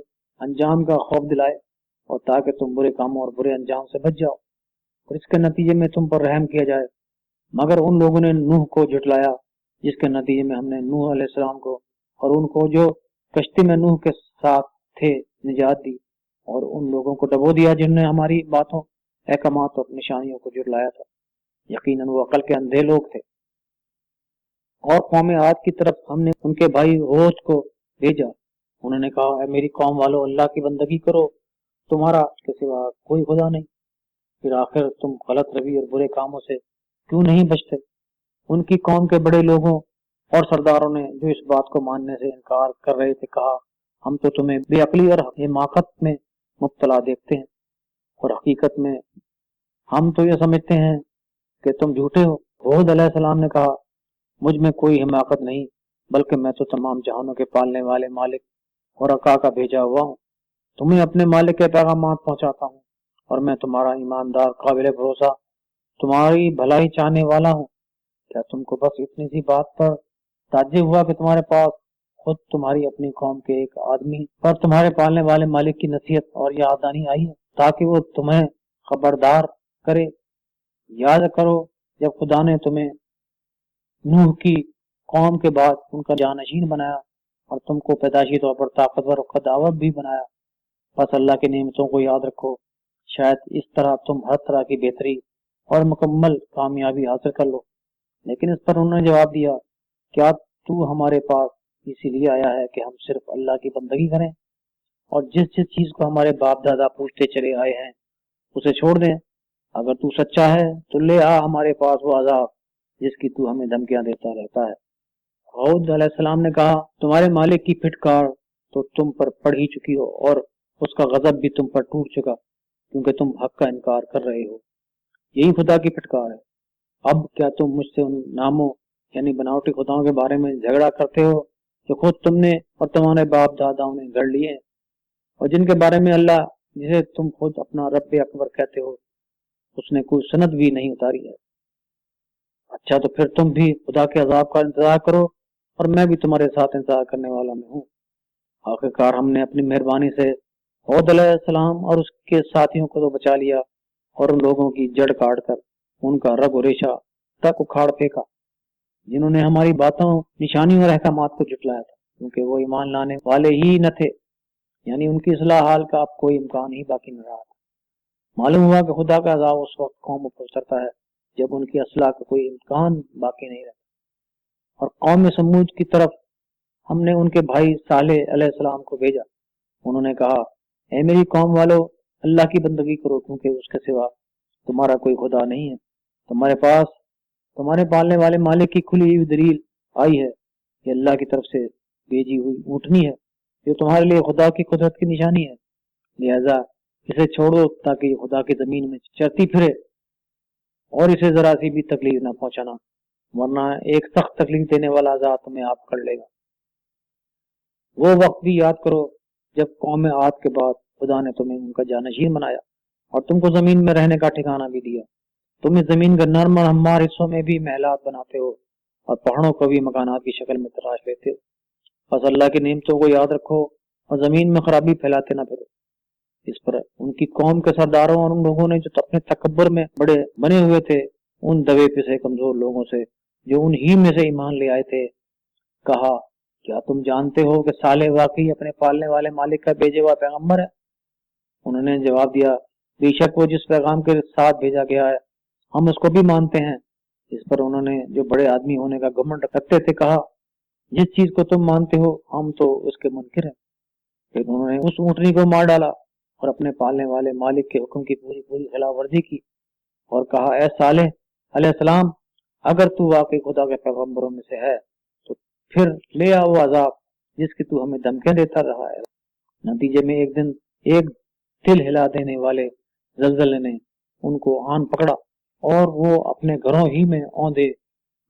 انجام کا خوف دلائے اور تاکہ تم برے کاموں اور برے انجام سے بچ جاؤ اور اس کے نتیجے میں تم پر رحم کیا جائے۔ مگر ان لوگوں نے نوح کو جھٹلایا، جس کے نتیجے میں ہم نے نوح علیہ السلام کو اور ان کو جو کشتی میں نوح کے ساتھ تھے نجات دی، اور ان لوگوں کو ڈبو دیا جنہوں نے ہماری باتوں، احکامات اور نشانیوں کو جھٹلایا تھا۔ یقیناً وہ عقل کے اندھے لوگ تھے۔ اور قوم عاد کی طرف ہم نے ان کے بھائی ہود کو بھیجا۔ انہوں نے کہا، اے میری قوم والو، اللہ کی بندگی کرو، تمہارا اس کے سوا کوئی خدا نہیں۔ پھر آخر تم غلط روی اور برے کاموں سے کیوں نہیں بچتے؟ ان کی قوم کے بڑے لوگوں اور سرداروں نے جو اس بات کو ماننے سے انکار کر رہے تھے کہا، ہم تو تمہیں بے عقلی اور حماقت میں مبتلا دیکھتے ہیں، اور حقیقت میں ہم تو یہ سمجھتے ہیں کہ تم جھوٹے ہو۔ ہود علیہ السلام نے کہا، مجھ میں کوئی حماقت نہیں، بلکہ میں تو تمام جہانوں کے پالنے والے مالک اور عقا کا بھیجا ہوا ہوں۔ تمہیں اپنے مالک کے پیغامات پہنچاتا ہوں، اور میں تمہارا ایماندار، قابل بھروسہ، تمہاری بھلائی چاہنے والا ہوں۔ کیا تم کو بس اتنی سی بات پر تعجب ہوا کہ تمہارے پاس خود تمہاری اپنی قوم کے ایک آدمی پر تمہارے پالنے والے مالک کی نصیحت اور یاد دہانی آئی ہے تاکہ وہ تمہیں خبردار کرے؟ یاد کرو جب خدا نے تمہیں نوح کی قوم کے بعد ان کا جانشین بنایا اور تم کو پیدائشی طور پر طاقتور اور قداوت بھی بنایا، بس اللہ کی نعمتوں کو یاد رکھو، شاید اس طرح تم ہر طرح کی بہتری اور مکمل کامیابی حاصل کر لو۔ لیکن اس پر انہوں نے جواب دیا، کیا تو ہمارے پاس اسی لیے آیا ہے کہ ہم صرف اللہ کی بندگی کریں اور جس جس چیز کو ہمارے باپ دادا پوچھتے چلے آئے ہیں اسے چھوڑ دیں؟ اگر تو سچا ہے تو لے آ ہمارے پاس وہ عذاب جس کی تو ہمیں دھمکیاں دیتا رہتا ہے۔ ہود علیہ السلام نے کہا، تمہارے مالک کی پھٹکار تو تم پر پڑ ہی چکی ہو، اور اس کا غضب بھی تم پر ٹوٹ چکا، کیونکہ تم حق کا انکار کر رہے ہو۔ یہی خدا کی پھٹکار ہے۔ اب کیا تم مجھ سے ان ناموں یعنی بناوٹی خداؤں کے بارے میں جھگڑا کرتے ہو جو خود تم نے اور تمہارے باپ داداؤں نے گھڑ لیے ہیں، اور جن کے بارے میں اللہ جسے تم خود اپنا رب اکبر کہتے ہو اس نے کوئی سند بھی نہیں اتاری ہے؟ اچھا، تو پھر تم بھی خدا کے عذاب کا انتظار کرو، اور میں بھی تمہارے ساتھ انتظار کرنے والا میں ہوں۔ آخرکار ہم نے اپنی مہربانی سے ہود علیہ السلام اور اس کے ساتھیوں کو تو بچا لیا، اور ان لوگوں کی جڑ کاٹ کر ان کا رگ و ریشہ تک اکھاڑ پھینکا جنہوں نے ہماری باتوں، نشانیوں اور احکامات کو جھٹلایا تھا، کیونکہ وہ ایمان لانے والے ہی نہ تھے، یعنی ان کی اصلاح حال کا اب کوئی امکان ہی باقی نہ رہا تھا۔ معلوم ہوا کہ خدا کا عذاب اس وقت قوم پر اترتا ہے جب ان کی اصلاح کا کوئی امکان باقی نہیں رہتا۔ اور قوم سمود کی طرف ہم نے ان کے بھائی صالح علیہ السلام کو بھیجا۔ انہوں نے کہا، اے میری قوم والو، اللہ کی بندگی کرو، کیونکہ اس کے سوا تمہارا کوئی خدا نہیں ہے۔ تمہارے پاس تمہارے پالنے والے مالک کی کھلی ہوئی دلیل آئی ہے، یہ اللہ کی طرف سے بھیجی ہوئی اونٹنی ہے جو تمہارے لیے خدا کی قدرت کی نشانی ہے، لہذا اسے چھوڑو تاکہ یہ خدا کی زمین میں چرتی پھرے، اور اسے ذرا سی بھی تکلیف نہ پہنچانا، ورنہ ایک سخت تکلیف دینے والا عذاب تمہیں آپ کر لے گا۔ وہ وقت بھی یاد کرو جب قوم عاد کے بعد خدا نے تمہیں ان کا جانشین بنایا اور تم کو زمین میں رہنے کا ٹھکانہ بھی دیا۔ تم اس زمین کے نرم اور ہموار حصوں میں بھی محلات بناتے ہو اور پہاڑوں کو بھی مکانات کی شکل میں تراش لیتے ہو۔ بس اللہ کی نعمتوں کو یاد رکھو اور زمین میں خرابی پھیلاتے نہ پھرو۔ اس پر ان کی قوم کے سرداروں اور ان لوگوں نے جو اپنے تکبر میں بڑے بنے ہوئے تھے، ان دبے پسے کمزور لوگوں سے جو انہی میں سے ایمان لے آئے تھے، کہا، کیا تم جانتے ہو کہ صالح واقعی اپنے پالنے والے مالک کا بھیجا ہوا پیغمبر ہے؟ انہوں نے جواب دیا، بے شک وہ جس پیغام کے ساتھ بھیجا گیا ہے ہم اس کو بھی مانتے ہیں۔ اس پر انہوں نے جو بڑے آدمی ہونے کا گھمنڈ رکھتے تھے کہا، جس چیز کو تم مانتے ہو ہم تو اس کے منکر ہیں۔ پھر انہوں نے اس اونٹنی کو مار ڈالا اور اپنے پالنے والے مالک کے حکم کی پوری خلاف ورزی کی، اور کہا، اے صالح علیہ السلام، اگر تو واقعی خدا کے پیغمبروں میں سے ہے تو پھر لے آ وہ عذاب جس کی تو ہمیں دھمکیاں دیتا رہا ہے۔ نتیجے میں ایک دن ایک دل ہلا دینے والے زلزلے نے ان کو آن پکڑا، اور وہ اپنے گھروں ہی میں اوندے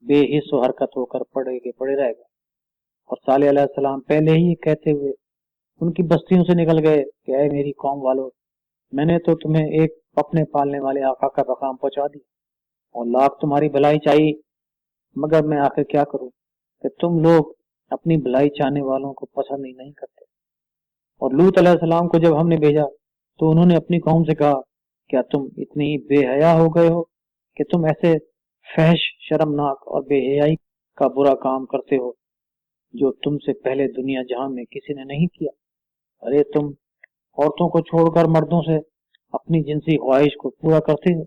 بے حس و حرکت ہو کر پڑے رہ گئے۔ اور صالح علیہ السلام پہلے ہی کہتے ہوئے ان کی بستیوں سے نکل گئے کہ اے میری قوم والو، میں نے تو تمہیں ایک اپنے پالنے والے آقا کا پیغام پہنچا دیا اور لاکھ تمہاری بھلائی چاہیے، مگر میں آخر کیا کروں کہ تم لوگ اپنی بھلائی چاہنے والوں کو پسند ہی نہیں کرتے۔ اور لوط علیہ السلام کو جب ہم نے بھیجا تو انہوں نے اپنی قوم سے کہا کیا تم اتنی بے حیا ہو گئے ہو کہ تم ایسے فحش شرمناک اور بے حیائی کا برا کام کرتے ہو جو تم سے پہلے دنیا جہان میں کسی نے نہیں کیا؟ ارے تم عورتوں کو چھوڑ کر مردوں سے اپنی جنسی خواہش کو پورا کرتے ہو،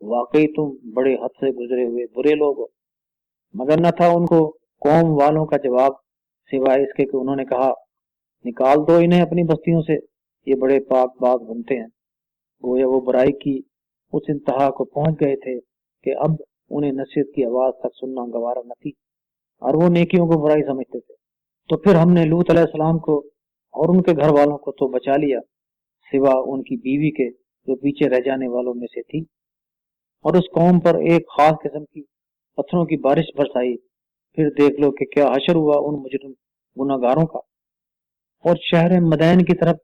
واقعی تم بڑے حد سے گزرے ہوئے برے لوگ ہو۔ مگر نہ تھا ان کو قوم والوں کا جواب سوائے اس کے کہ انہوں نے کہا نکال دو انہیں اپنی بستیوں سے، یہ بڑے پاک باز بنتے ہیں۔ گویا وہ برائی کی اس انتہا کو پہنچ گئے تھے کہ اب انہیں نصیحت کی آواز تک سننا گوارا نہ تھی، اور وہ نیکیوں کو برائی سمجھتے تھے۔ تو پھر ہم نے لوط علیہ السلام کو اور ان کے گھر والوں کو تو بچا لیا، سوا ان کی بیوی کے جو پیچھے رہ جانے والوں میں سے تھی، اور اس قوم پر ایک خاص قسم کی پتھروں کی بارش برسائی۔ پھر دیکھ لو کہ کیا حشر ہوا ان مجرم گناہ گاروں کا۔ اور شہر مدین کی طرف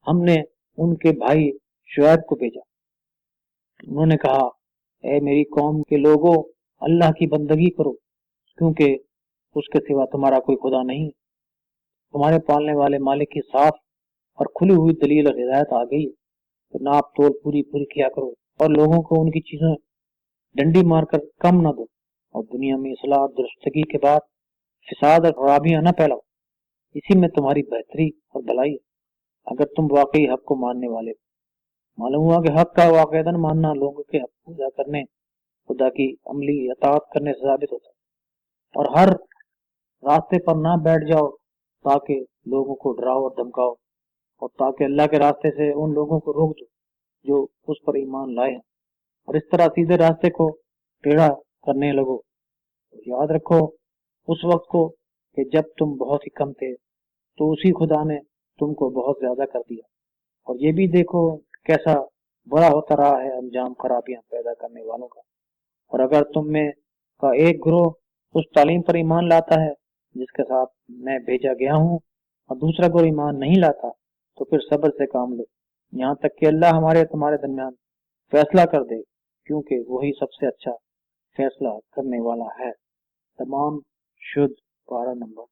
ہم نے ان کے بھائی شعیب کو بھیجا۔ انہوں نے کہا اے میری قوم کے لوگوں، اللہ کی بندگی کرو، کیونکہ اس کے سوا تمہارا کوئی خدا نہیں۔ تمہارے پالنے والے مالک کی صاف اور کھلی ہوئی دلیل اور ہدایت آ گئی ہے، تو ناپ تول پوری پوری کیا کرو اور لوگوں کو ان کی چیزیں ڈنڈی مار کر کم نہ دو، اور دنیا میں اصلاح اور درستگی کے بعد فساد اور خرابیاں نہ پھیلاؤ، اسی میں تمہاری بہتری اور بھلائی ہے اگر تم واقعی حق کو ماننے والے ہو۔ معلوم ہوا کہ حق کا واقعتاً ماننا لوگوں کے حق پورا کرنے، خدا کی عملی اطاعت کرنے سے ثابت ہوتا ہے۔ اور ہر راستے پر نہ بیٹھ جاؤ تاکہ لوگوں کو ڈراؤ اور دھمکاؤ، اور تاکہ اللہ کے راستے سے ان لوگوں کو روک دو جو اس پر ایمان لائے ہیں، اور اس طرح سیدھے راستے کو ٹیڑھا کرنے لگو۔ یاد رکھو اس وقت کو کہ جب تم بہت ہی کم تھے تو اسی خدا نے تم کو بہت زیادہ کر دیا، اور یہ بھی دیکھو کیسا بڑا ہوتا رہا ہے انجام خرابیاں پیدا کرنے والوں کا۔ اور اگر تم میں کا ایک گروہ اس تعلیم پر ایمان لاتا ہے جس کے ساتھ میں بھیجا گیا ہوں، اور دوسرا گروہ ایمان نہیں لاتا، تو پھر صبر سے کام لو یہاں تک کہ اللہ ہمارے تمہارے درمیان فیصلہ کر دے، کیونکہ وہی سب سے اچھا فیصلہ کرنے والا ہے۔ تمام شدھ پارہ نمبر